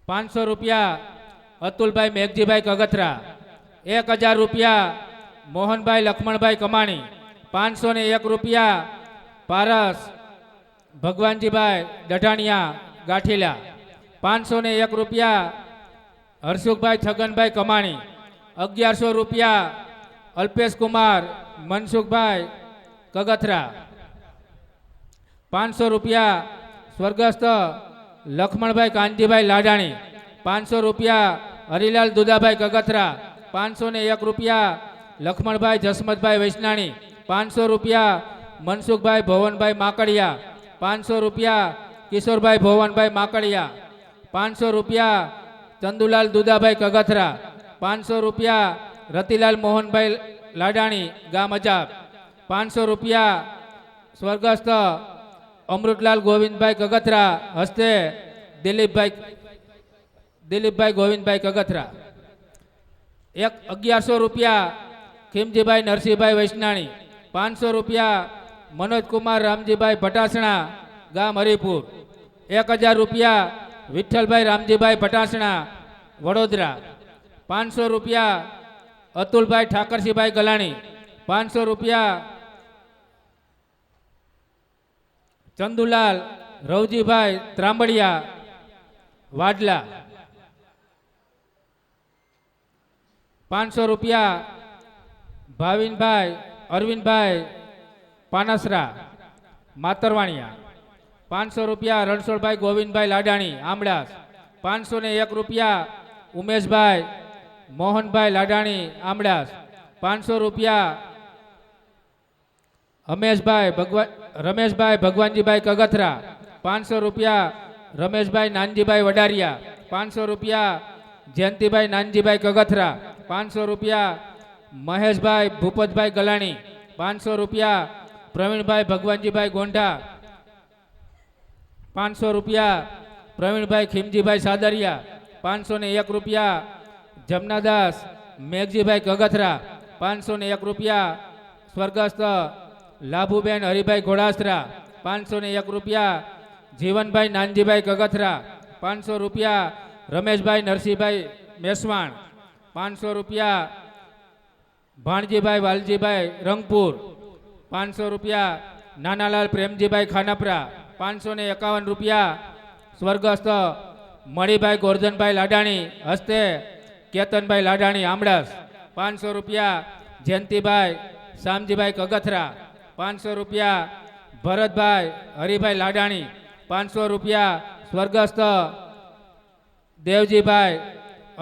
D: 500 રૂપિયા અતુલભાઈ મેઘજીભાઈ કગથરા. 1000 રૂપિયા મોહનભાઈ લક્ષ્મણભાઈ કમાણી. 501 રૂપિયા પારસ ભગવાનજીભાઈ દઢાણિયા ગાંઠીલા. 501 રૂપિયા હર્ષુખભાઈ છગનભાઈ કમાણી. 1100 રૂપિયા અલ્પેશ કુમાર મનસુખભાઈ કગથરા. 500 રૂપિયા સ્વર્ગસ્થ લક્ષ્મણભાઈ કાનજીભાઈ લાડાણી. 500 રૂપિયા હરિલાલ દુદાભાઈ કગથરા. 501 રૂપિયા લક્ષ્મણભાઈ જસમતભાઈ વૈષ્ણાણી. 500 રૂપિયા મનસુખભાઈ ભવનભાઈ માકડિયા. 500 રૂપિયા કિશોરભાઈ ભવનભાઈ માકડિયા. 500 રૂપિયા ચંદુલાલ દુદાભાઈ કગથરા. 500 રૂપિયા રતિલાલ મોહનભાઈ લાડાણી ગામ અજાબ. 500 રૂપિયા સ્વર્ગસ્થ અમૃતલાલ ગોવિંદભાઈ કગથરા હસ્તે દિલીપભાઈ ગોવિંદભાઈ કગથરા. 1100 રૂપિયા ખીમજીભાઈ નરસિંહભાઈ વૈષ્ણાણી. 500 રૂપિયા મનોજકુમાર રામજીભાઈ ભટાસણા ગામ હરિપુર. 1000 રૂપિયા વિઠ્ઠલભાઈ રામજીભાઈ ભટાસણા વડોદરા. 500 રૂપિયા અતુલભાઈ ઠાકરસિંહભાઈ ગલાણી. 500 રૂપિયા ચંદુલાલ રવજીભાઈ ત્રાંબડિયા વાડલા. 500 રૂપિયા ભાવિનભાઈ અરવિંદભાઈ પાનસરા માતરવાણિયા. 500 રૂપિયા રણછોડભાઈ ગોવિંદભાઈ લાડાણી આમડાસ. 501 રૂપિયા ઉમેશભાઈ મોહનભાઈ લાડાણી આમડાસ. 500 રૂપિયા રમેશભાઈ ભગવાનજીભાઈ કગથરા. 500 રૂપિયા રમેશભાઈ નાનજીભાઈ વડારિયા. 500 રૂપિયા જયંતિભાઈ નાનજીભાઈ કગથરા. 500 રૂપિયા મહેશભાઈ ભૂપતભાઈ ગલાણી. 500 રૂપિયા પ્રવીણભાઈ ભગવાનજીભાઈ ગોંઢા. 500 રૂપિયા પ્રવીણભાઈ ખીમજીભાઈ સાદરિયા. 501 રૂપિયા જમનાદાસ મેઘજીભાઈ કગથરા. 501 રૂપિયા સ્વર્ગસ્થ લાભુબેન હરિભાઈ ઘોડાસરા. 501 રૂપિયા જીવનભાઈ નાનજીભાઈ કગથરા. 500 રૂપિયા રમેશભાઈ નરસિંહભાઈ મેસવાણ. 500 રૂપિયા ભાણજીભાઈ વાલજીભાઈ રંગપુર. 500 રૂપિયા નાનાલાલ પ્રેમજીભાઈ ખાનપરા. 551 રૂપિયા સ્વર્ગસ્થ મણિભાઈ ગોરધનભાઈ લાડાણી હસ્તે કેતનભાઈ લાડાણી આમડાસ. 500 રૂપિયા જયંતિભાઈ શામજીભાઈ કગથરા. 500 રૂપિયા ભરતભાઈ હરિભાઈ લાડાણી. 500 રૂપિયા સ્વર્ગસ્થ દેવજીભાઈ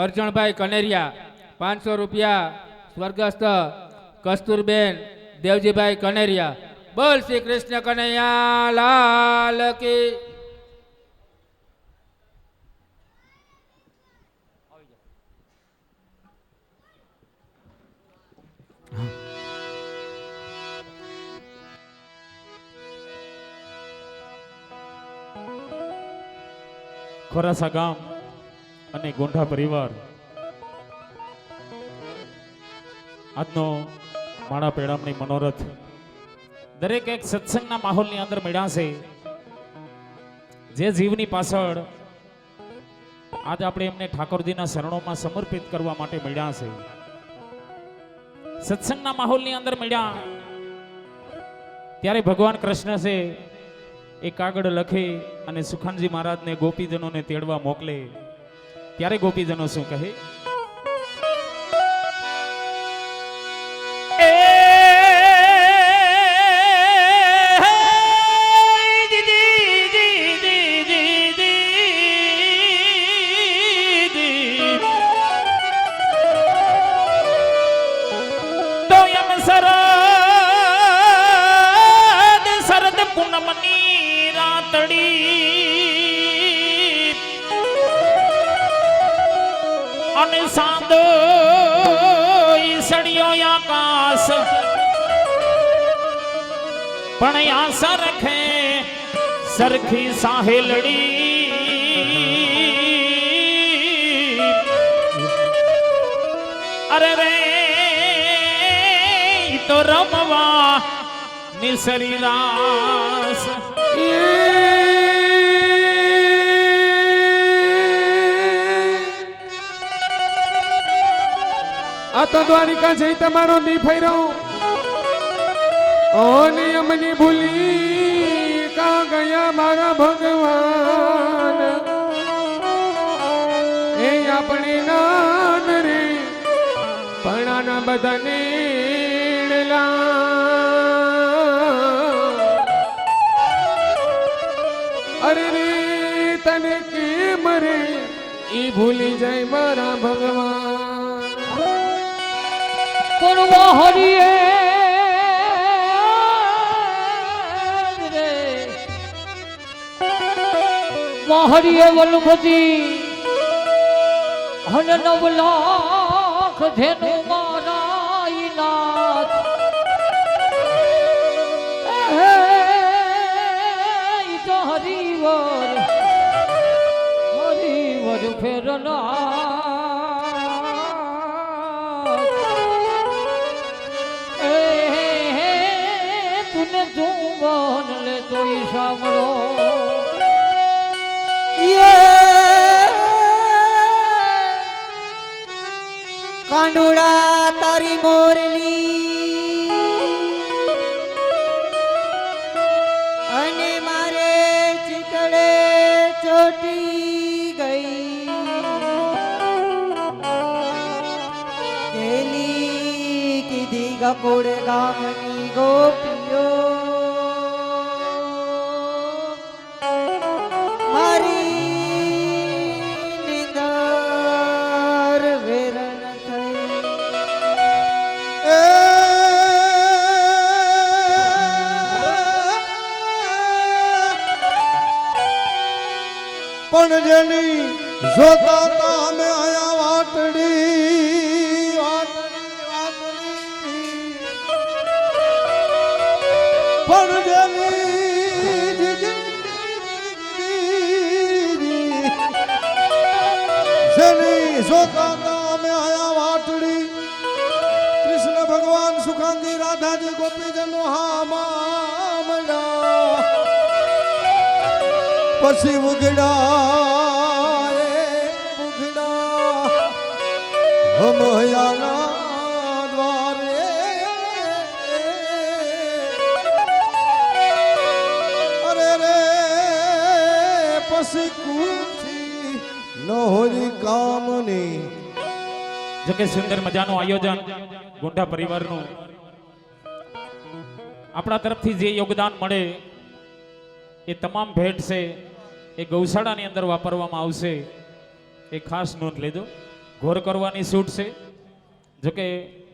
D: અર્જણભાઈ કનેરિયા. 500 રૂપિયા સ્વર્ગસ્થ કસ્તુરબેન દેવજીભાઈ કનેરિયા. બોલ શ્રી કૃષ્ણ કનૈયા લાલ કી.
G: ખોરાસા ગામ અને ગોંઢા પરિવાર આજનો માણા પેડામણી મનોરથ દરેક એક સત્સંગના માહોલની અંદર મળ્યા છે. જે જીવની પાછળ આજ આપણે એમને ઠાકોરજીના શરણોમાં સમર્પિત કરવા માટે મળ્યા છે. સત્સંગના માહોલની અંદર મળ્યા ત્યારે ભગવાન કૃષ્ણ છે એ કાગળ લખે અને સુખાનજી મહારાજને ગોપીજનોને તેડવા મોકલે. ત્યારે ગોપીજનો શું કહે? વાતડી અને સાંદો ઈસડિયો આકાશ પણ આશા રખે સરખી સાહેલડી અરે રે ઈ તો રમવા નિસરી રાસ
F: આ તો દ્વારિકા જઈ તમારો દી ફેરો ઓ નિયમની ભૂલી કા ગયા મારા ભગવાન એ આપણે નાન રે પણ આના બધા નીડલા અરે રે તને કેમ રે ઈ ભૂલી જાય મારા ભગવાન
A: કરવા હરિએ રે વાહરીએ વલ્લભજી હન 9 લાખ ધેનું મારા ઈનાથ ઈ તો હરિવર ફેરના તુમન લે તો સાંભળો
E: કાંડુડા તારી મોરલી અને મારે ચિતડે ચોટી ગઈ કેલી કીધી ગકોડ ગામની ગોપીઓ
B: પણ જેની જોતા તા અમે આયા વાટડી પણ જેની જોતા તા અમે આયા વાટડી કૃષ્ણ ભગવાન સુખાંજી રાધાજી ગોપીજનો હા મામલા પછી ઉગડા હમયાના દ્વારે અરે રે પછી કુછી નહોરી કામની
G: જો કે સુંદર મજાનું આયોજન ગોંડા પરિવારનું આપણા તરફથી જે યોગદાન મળે એ તમામ ભેટ છે એ ગૌશાળાની અંદર વાપરવામાં આવશે એ ખાસ નોંધ લેજો ઘોર કરવાની છૂટ છે જોકે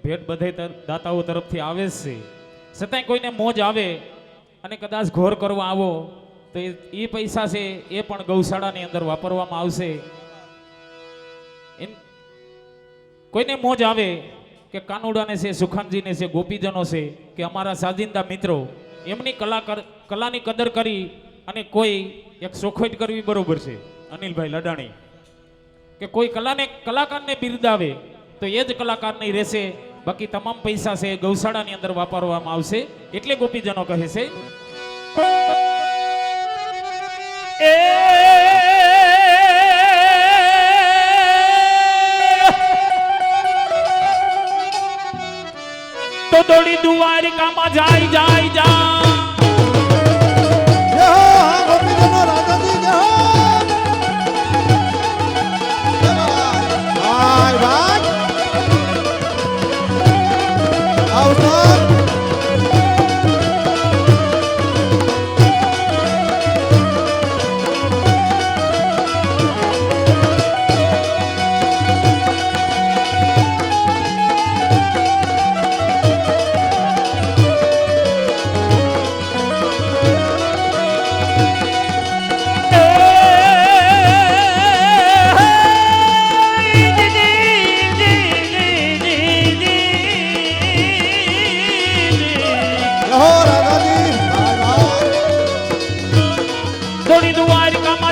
G: ભેટ બધે દાતાઓ તરફથી આવે જ છે છતાંય કોઈને મોજ આવે અને કદાચ ઘોર કરવા આવો તો એ પૈસા છે એ પણ ગૌશાળાની અંદર વાપરવામાં આવશે કોઈને મોજ આવે કે કાનુડાને છે સુખાનજીને છે ગોપીજનો છે કે અમારા સાજિંદા મિત્રો એમની કલાની કદર કરી અને કોઈ એક સોખવટ કરવી બરોબર છે અનિલભાઈ લડાણી કે કોઈ કલાકારને બિરદાવે તો એ જ કલાકાર નહીં રહેશે બાકી તમામ પૈસા છે ગૌશાળાની અંદર વાપરવામાં આવશે એટલે ગોપીજનો કહે છે તો દોડી દ્વારિકામાં જાય જાય જાય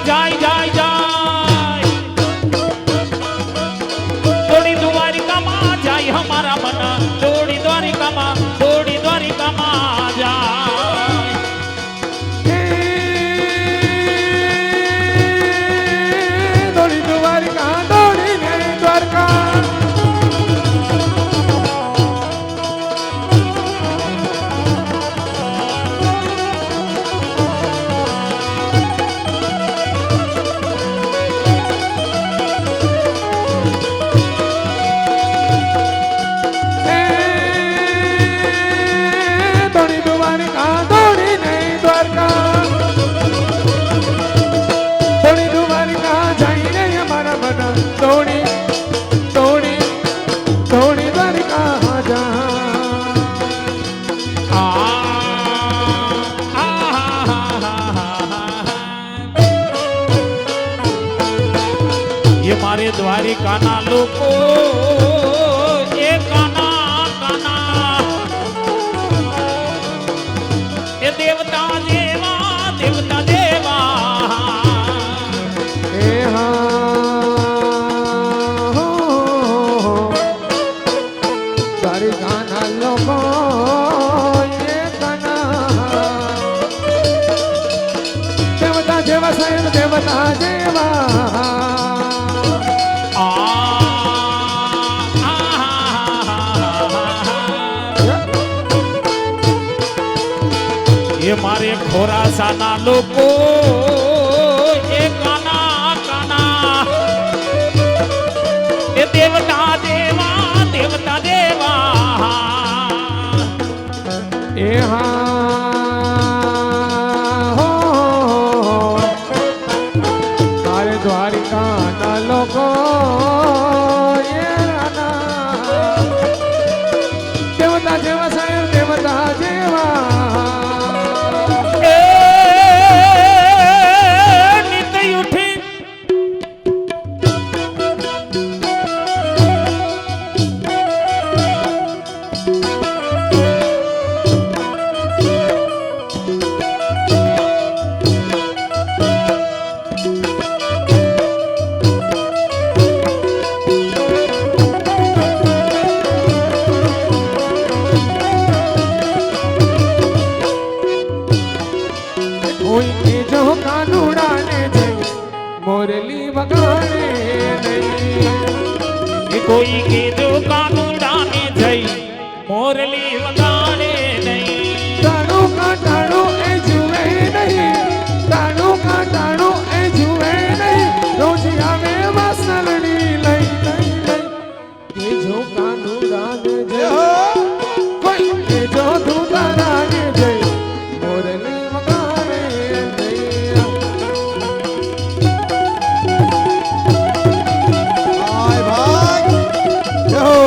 G: જાય જાય જાય દોડી દ્વારિકામાં જાય હમારા મન દોડી દ્વારિકામાં જાય
F: દોડી દ્વારિકા દોડીને દ્વારકા દોડી દ્વારિકા દોડીને દ્વારકા દોડી દ્વારિકા જઈને અમારા મન દોડી દોડી દોડી દ્વારિકા જા
G: ये मारे द्वारिकाना लोको ये काना काना ये देवता देवा देवता देवा
F: એ હા તારી ગાના લોકો એ કના દેવતા જેવા સાહેબ દેવતા જેવા
G: ये मारे खोरासाना लोको ये काना काना ये देवता देवा देवता देवा
F: એ હા હો તારે દ્વારિકાના લોકો એ રાના દેવતા જેવા સાહેબ દેવતા જેવા
G: એ નિત ઉઠી
F: કોઈ કે જો કાનુડાને જઈ મોરલી વગાડે નહીં
G: એ કોઈ કીધો કાનુડાને જઈ મોરલી વગાડે નહીં
F: તાણું કાંટાણું એ જુએ નહીં તાણું કાંટાણું એ જુએ નહીં રોજ આવે વાસણની લઈ લઈ લઈ કે જો કાનુડાને જઈ કોઈ કે જો ધૂતારાને જઈ મોરલી વગાડે નહીં
B: ભાઈ ભાઈ જય હો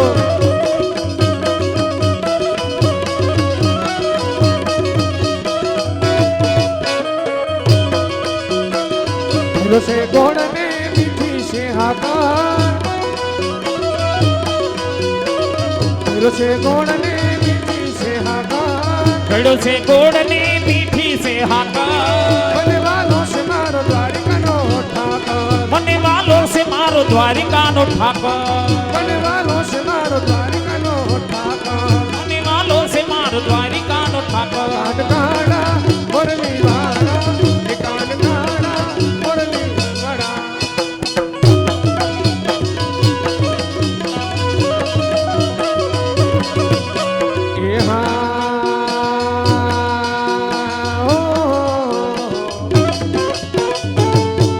F: ઢોલો સે ગોળ ને મીઠી સે હાકાર ઢોલો સે ગોળ ને મીઠી સે હાકાર
G: ગળો છે ગોળને મીઠી છે હાકા
F: મને વાલો સે મારો દ્વારિકાનો ઠાકર
G: મને વાલો છે મારો દ્વારિકાનો ઠાકર
F: મને વાલો સે મારો દ્વારિકાનો ઠાકર
G: મને વાલો છે મારો દ્વારિકાનો ઠાકર
F: કાન કાળા મોરલી વાળા એ કાન કાળા મોરલી વાળા એ હા હો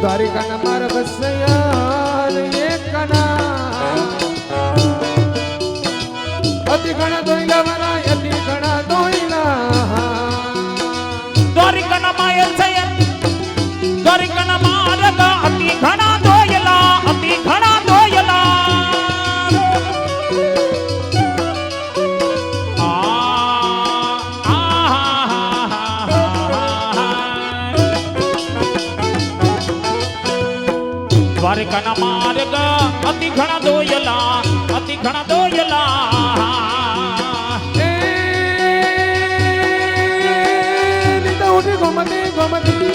F: દ્વારિકાના મારા બસયાલ એક કના અતિ ઘણા દોઈલા વાળા અતિ ઘણા દોઈલા
G: દ્વારિકાના માયલ છે દ્વારિકાના માર્ગ અતિ ઘણા દોયલા અતિ ઘણા દોયલા દ્વારિકાના માર્ગ અતિ ઘણા દોયલા અતિ ઘણા દોયલા
F: એ નીતા ઉઠી ગોમતી ગોમતી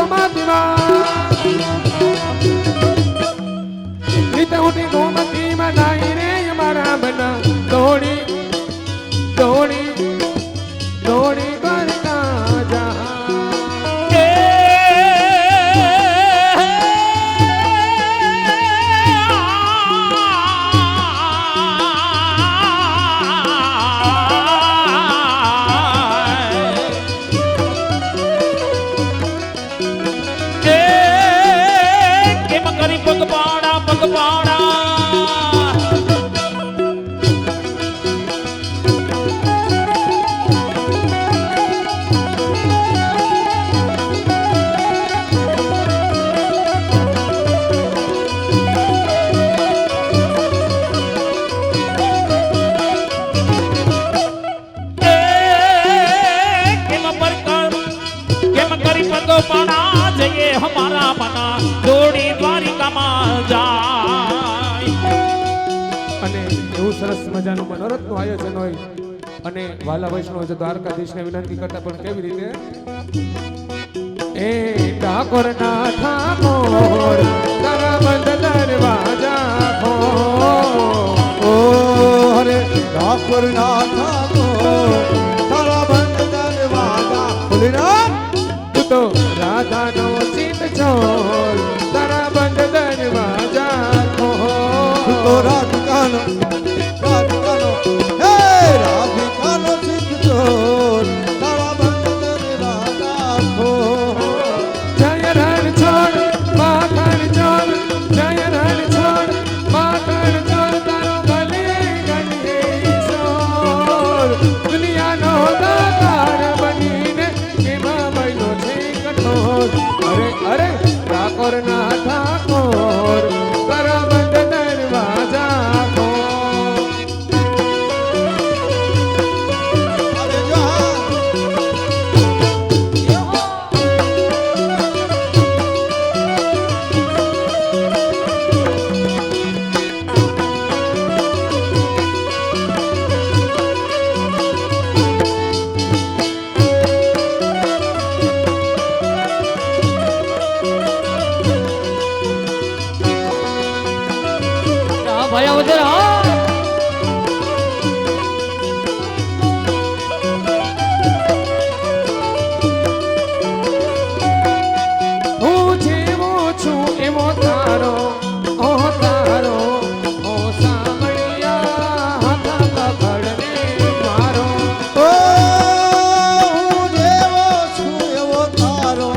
F: માતીમાં જીતે ઉઠી ગોમતીમાં નાઈ રે મારા બના દોડી દોડી દોડી દ્વારકા જા
G: हमारा मना दौड़ी द्वारिकाમાં જાય
F: અને એવું સરસ મજાનું મનોરથનું આયોજન હોય અને વાલા વૈષ્ણવ છે દ્વારકાધીશને વિનંતી કરતા પણ કેવી રીતે એ ઠાકોર ના ઠાકોર તારા બંધ દરવાજા ખોલ
B: ઓ હરે ઠાકોર ના ઠાકોર તારા બંધ દરવાજા ખોલી નાખ.
F: તું તો રાધાનો ચિત છોડ તારા બંધ દરવાજા
B: તું તો
F: ખોલ
B: રાધિકાનો હે રાધિકાનો સિદ્ધ ચોર તારા બંધ દરવાજા ખોલ.
F: જય રણ છોડ માખણ ચોર જય રણ છોડ માખણ ચોર તારો ભલે ગણીએ ઈશ્વર દુનિયાનો દાતાર બનીને એમાં બન્યો છે કઠોર અરે અરે ઠાકોર ના ઠાકોર તારા બંધ દરવાજા ખોલ
B: અરે જો હા.
A: ભયા વગર હા
F: હું જેવો છું એવો તારો ઓ તારો ઓ સાંભળ્યા હાથા પકડને મારો
B: ઓ હું જેવો છું એવો તારો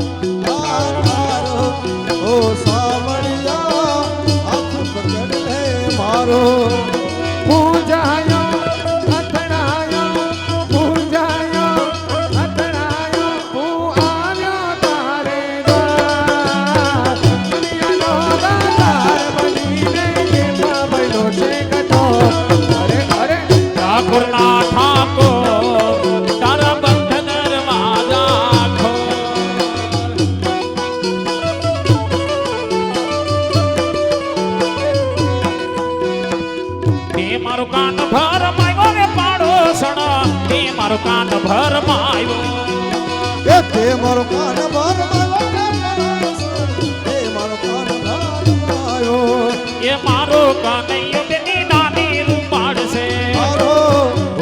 B: આ તારો ઓ સાંભળ્યા હાથ પકડ લે મારો.
F: પૂજાયો અથડાયો પૂજાયો અથડાયો હું આવ્યો તારે દ્વાર દુનિયાનો દાતાર બનીને કેમાં બન્યો છે કઠોર અરે અરે
G: ઠાકોર ના ઠાકોર તારા બંધ દરવાજા ખોલ. તે મારું કાન ભર માયો રે પાડોશણ તે મારું કાન ભર માયો
B: એ તે મારો કાન ભરમાયો તે મારો કાન ભરમાયો
G: એ મારો કાનૈયો બેની નાની રૂપાડ છે
B: મારો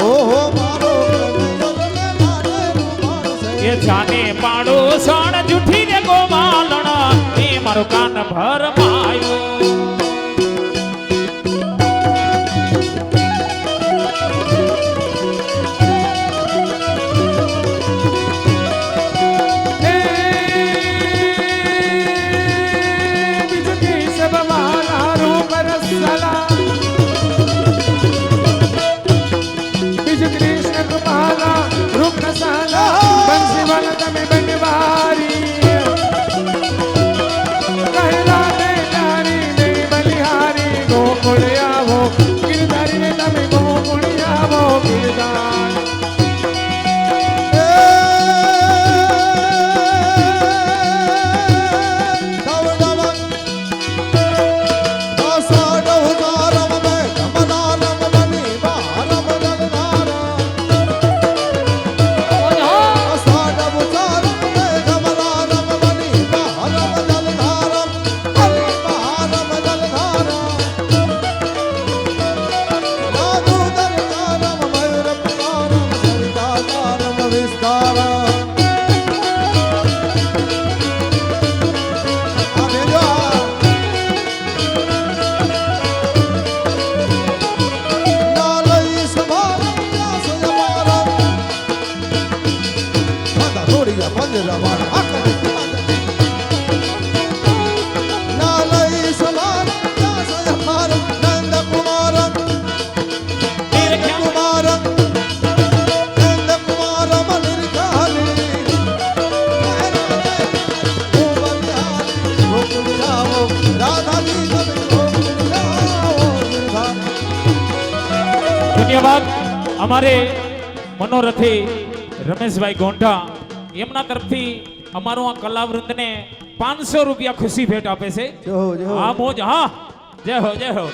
B: ઓહો મારો કનૈયો તને નાને રૂપાળશે.
G: એ જાને પાડોશણ જૂઠી રે ગોવાલણ તે મારું કાન ભર માયો
F: બીજું કેશવ મારા રૂપ રસલા બીજું કૃષ્ણ કૃપાલા રૂપ રસાલા બંસીવાલા તમે બનવારી કહેલા ને નારી ને
G: ત્યારબાદ અમારે મનોરથી રમેશભાઈ ગોંઢા એમના તરફથી અમારું આ કલાવૃંદને 500 રૂપિયા ખુશી ભેટ આપે છે.
B: જય હો, જય હો.
G: હા મોજ, હા જય હો જય હો.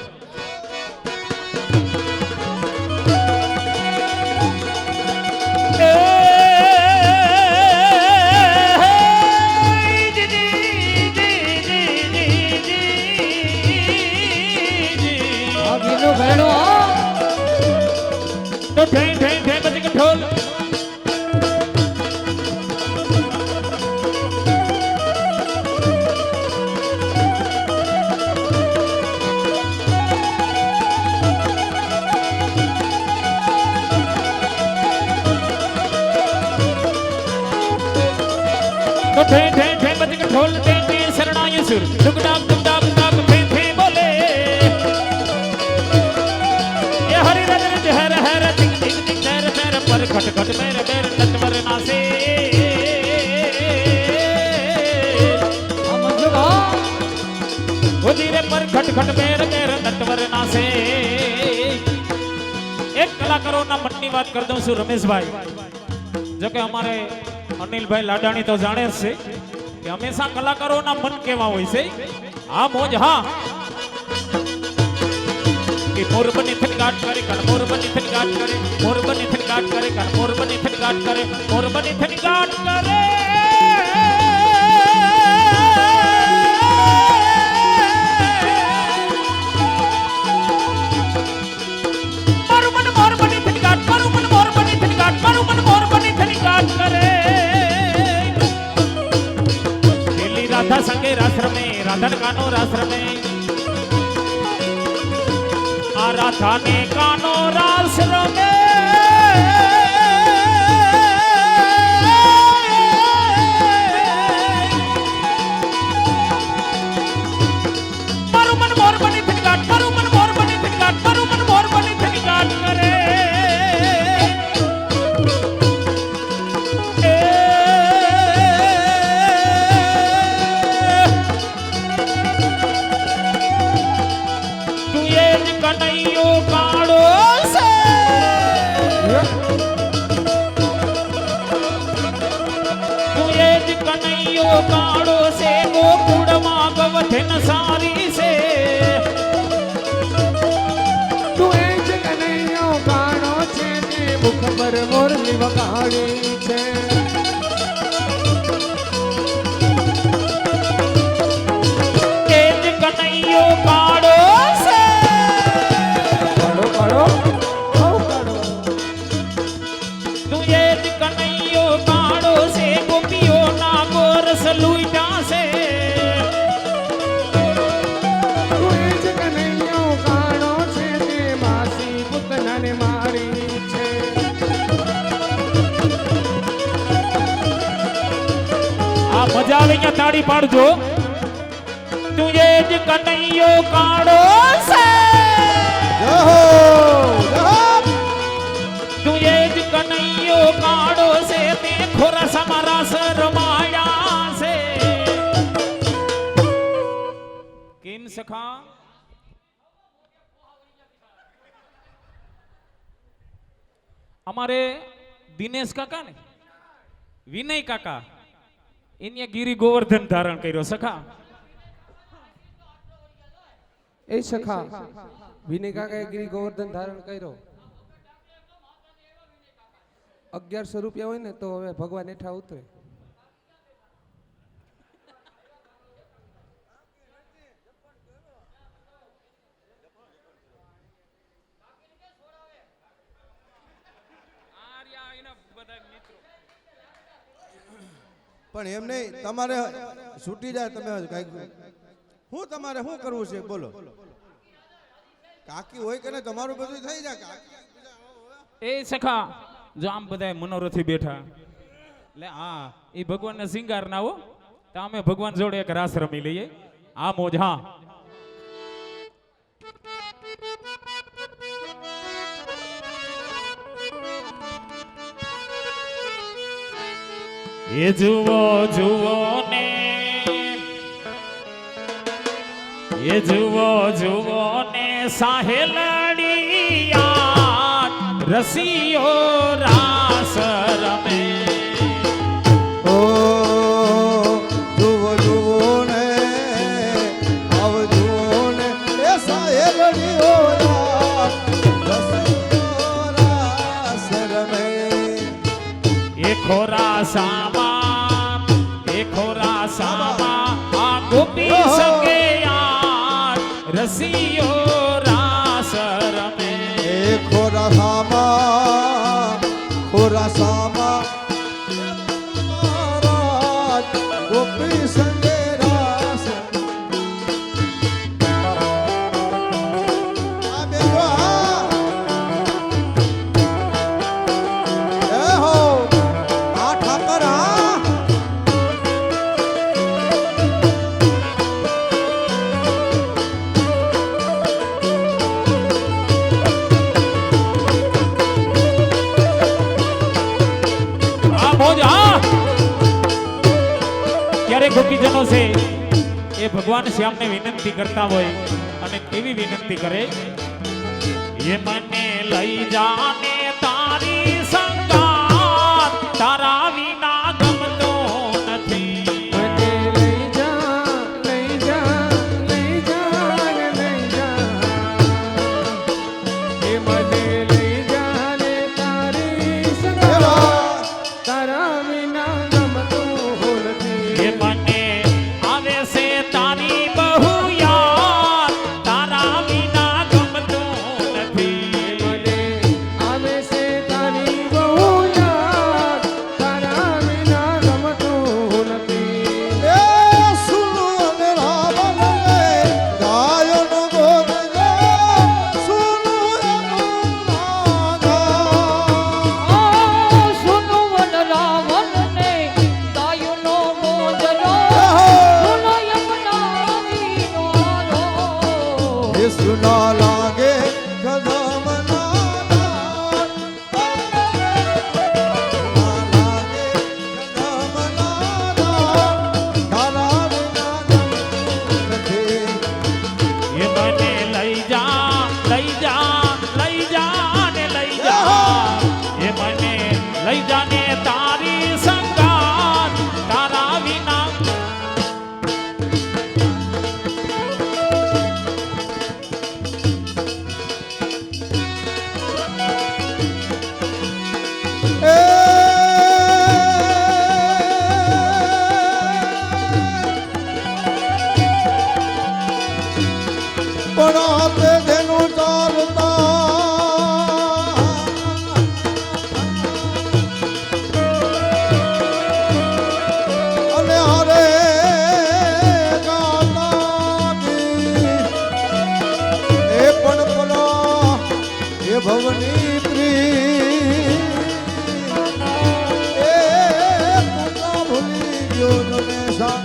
A: આ ઘીનું ભેણું હો.
G: તો ઠેં ઠેં ઠેં બધી કઠોલ. તો ઠેં ઠેં ઠેં બધી કઠોલ ઠેં ઠેં શરણાય સુર ડુક ડાક ઠેં ઠેં બોલે. એ હરિ રજ રજ Har Har tick tick tick ધર ધર પર ખટ ખટ મેર મેર નટવર નાસે.
A: આ મનસુખ હો.
G: ઓ ધીરે પર ખટ ખટ મેર મેર નટવર નાસે. એક કલાકારોના મનની વાત કરી દઉં છું રમેશભાઈ. જો કે અમારે અનિલભાઈ લાડાણી તો જાણે જ છે કે હંમેશા કલાકારોના મન કેવા હોય છે. હા મોજ, હા કે મોર બની થનગાટ કરે કર મોર બની થનગાટ કરે મોર બની થનગાટ કરે કર મોર બની થનગાટ કરે મોર બની થનગાટ કરે. મારું મન મોર બની થનગાટ, મારું મન મોર બની થનગાટ, મારું મન મોર બની થનગાટ કરે. દિલ્હી રાધા સંગે રાસ રમે, રાધન કાનો રાસ રમે. આ રાધા ને કાનો રાસ રમે. મારું મન મોર બની થનગાટ, મારું મન મોર બની થનગાટ, મારું મન મોર બની થનગાટ કરે. તું એ જ કનૈયો કાળો છે. તું એ જ કનૈયો કાળો છે. ગોકુળમાં ગવધન સારી છે.
F: તું એ જ કનૈયો કાણો છે ને મુખ પર મોરલી વગાડી છે.
G: એ જ કનૈયો કાળો છે.
F: કાળો કાળો હઉ કાળો.
G: તું એ જ કનૈયો કાળો છે. ગોપીઓના ગોરસ લૂંટ્યા છે.
F: તું એ જ કનૈયો કાણો છે ને માસી પૂતનાને મારી છે.
G: આ મજા આવે ત્યાં તાળી પાડજો. તું એ જ કનૈયો કાળો છે.
B: જય હો, જય હો.
G: તું એ જ કનૈયો કાળો છે. તે ખોરાસામાં રાસ રમાયા છે. કેમ સખા? અમારે દિનેશ કાકા ને વિનય કાકા એને ગિરી ગોવર્ધન ધારણ કર્યો સખા.
F: એ સખા વિનય કાકાએ ગિરી ગોવર્ધન ધારણ કર્યો. 1100 રૂપિયા હોય ને તો હવે ભગવાન હેઠા ઉતરે.
B: પણ એમ નહીં, તમારે છૂટી જાય તમે કઈક હું તમારે શું કરવું છે બોલો. કાકી હોય કે નહીં તમારું બધું થઈ જાય. કાકી
G: એ સખા જો આમ બધા મનોરથી બેઠા એટલે હા એ ભગવાનના શિંગાર ના હો તો અમે ભગવાન જોડે એક રાસ રમી લઈએ. આ મોજ, હા એ જુઓ જુઓ ને એ જુઓ જુઓ ને સાહેલડિયા રસિયો રાસ રમે
B: ઓ જુઓ જુઓ ને આવ જુઓ ને એ સાહેબડીઓ
G: ખોરા સામા આ ગોપી સંગે યાર રસિયો રાસ રમે
B: એ ખોરા સામા મહારાજ ગોપી સંગે રાસ આ બેજો એ હો આ ઠાકર
G: ગોપીજનો છે એ ભગવાન શ્યામને વિનંતી કરતા હોય અને કેવી વિનંતી કરે એ મને લઈ જાને તારી સંગાત તારા વિના ગમતો નથી
F: મને લઈ જા લઈ જા લઈ જા ને લઈ જા એ મને લઈ જા ને તારી સંગાત તારા વિના ગમતું નથી
G: એ મને આવે છે તારી બહુ યાદ તારા વિના ગમતું નથી
F: મને આવે છે તારી બહુ યાદ તારા વિના ગમતું નથી
B: એ સુનો ને રાવણ ને ગાયનો ગોદજો સુનો
A: સુનો વન રાવણ ને ગાયનો ગોદલો સુનો યમુના વીરો
B: એ સુના લાગે કદમ
G: એ મને લઈ જા લઈ જા લઈ જા ને લઈ જા એ મને લઈ જા ને તારી સંગાત તારા વિના
B: પણ આપે જેનું ચાલતા અને હારે ગાતા એ પણ પલા એ ભવની પ્રી એ તું ભૂલી ગયો ને સા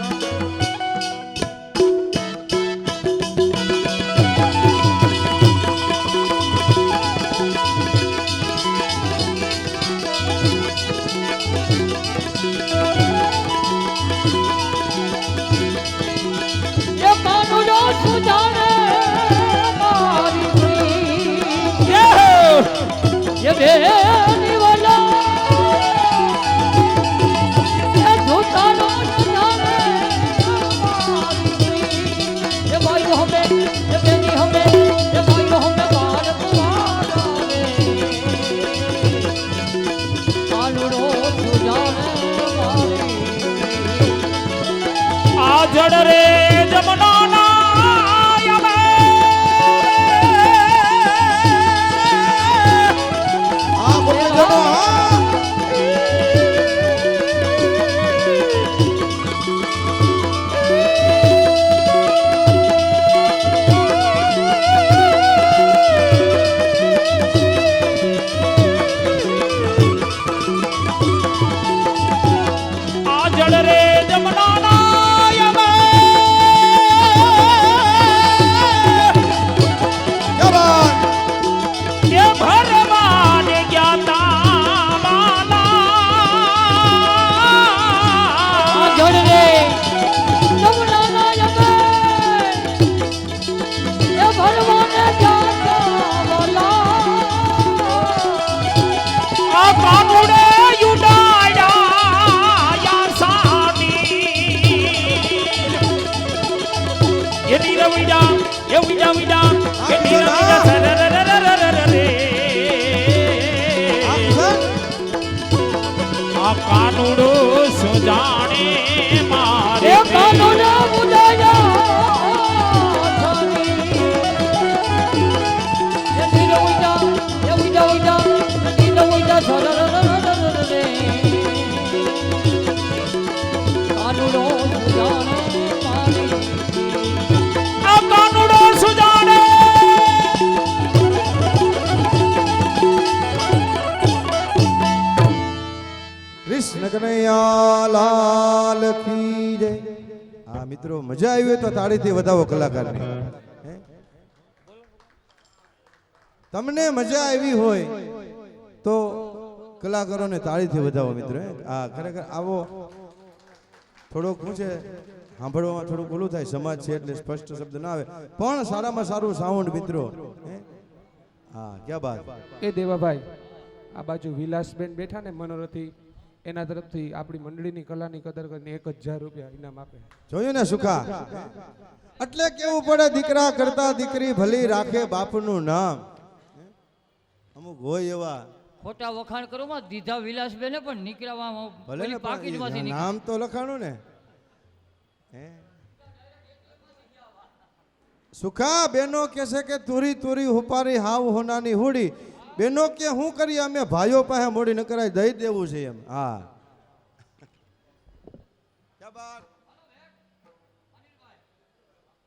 A: એ કાનુડો સુજાણે મારી પ્રીત એ બેની વાલા એ જોતાનો સુજાણે મારી પ્રીત એ ભાઈઓ હમે એ બેની હમે એ ભાઈઓ હમે બાર કુવારાને કાનુડો સુજાણે મારી
G: આ જડ રે જમના ના યમે
B: આ બોલે જનો
G: આ જડ રે જમના ના યમે ઉઈડા એ ઉઈડા ઉઈડા એ ડીરા ઉઈડા સરરરરરરરે આ કાનુડો સુજાણે મારે
A: એ કાનુડા ઉડાયા એ ડીરા ઉઈડા એ ઉઈડા ઉઈડા ડીરા ઉઈડા સરરરરરરે કાનુડો સુજાણે મારી
G: આ કાનુડો સુજાણે
B: કૃષ્ણ કનૈયા લાલ કી જય. હા મિત્રો, મજા આવી હોય તો તાળીથી વધાવો કલાકારને. હે? તમને મજા આવી હોય તો કલાકારોને તાળીથી વધાવો મિત્રો. હે? હા, ખરેખર આવો થોડોક શું છે, સાંભળવામાં થોડુંક ઓલું થાય, સમાજ છે એટલે સ્પષ્ટ શબ્દ ના આવે, પણ સારામાં સારું સાઉન્ડ મિત્રો. હે? હા, ક્યાં બાત.
F: એ દેવાભાઈ, આ બાજુ વિલાસબેન બેઠા ને મનોરથી, એના તરફથી આપણી મંડળીની કલાની કદર કરીને 1000 રૂપિયા ઇનામ આપે.
B: જોયું ને સુખા? એટલે કેવું પડે, દીકરા કરતા દીકરી ભલી રાખે બાપનું નામ. અમુક હોય એવા
A: ખોટા વખાણ કરો માં દીધા વિલાસબેને પણ નીકળવા
B: ભલે ને
A: પાકીટમાંથી
B: પણ નામ તો લખાણું ને. હે? સુખા બેનો કે છે કે તુરી તુરી હુપારી હાવ હોનાની હુડી. બેનો કે હું કરી, અમે ભાઈઓ પાસે મોડી ન કરાય, દઈ દેવું છે એમ. હા, ક્યાં બાત.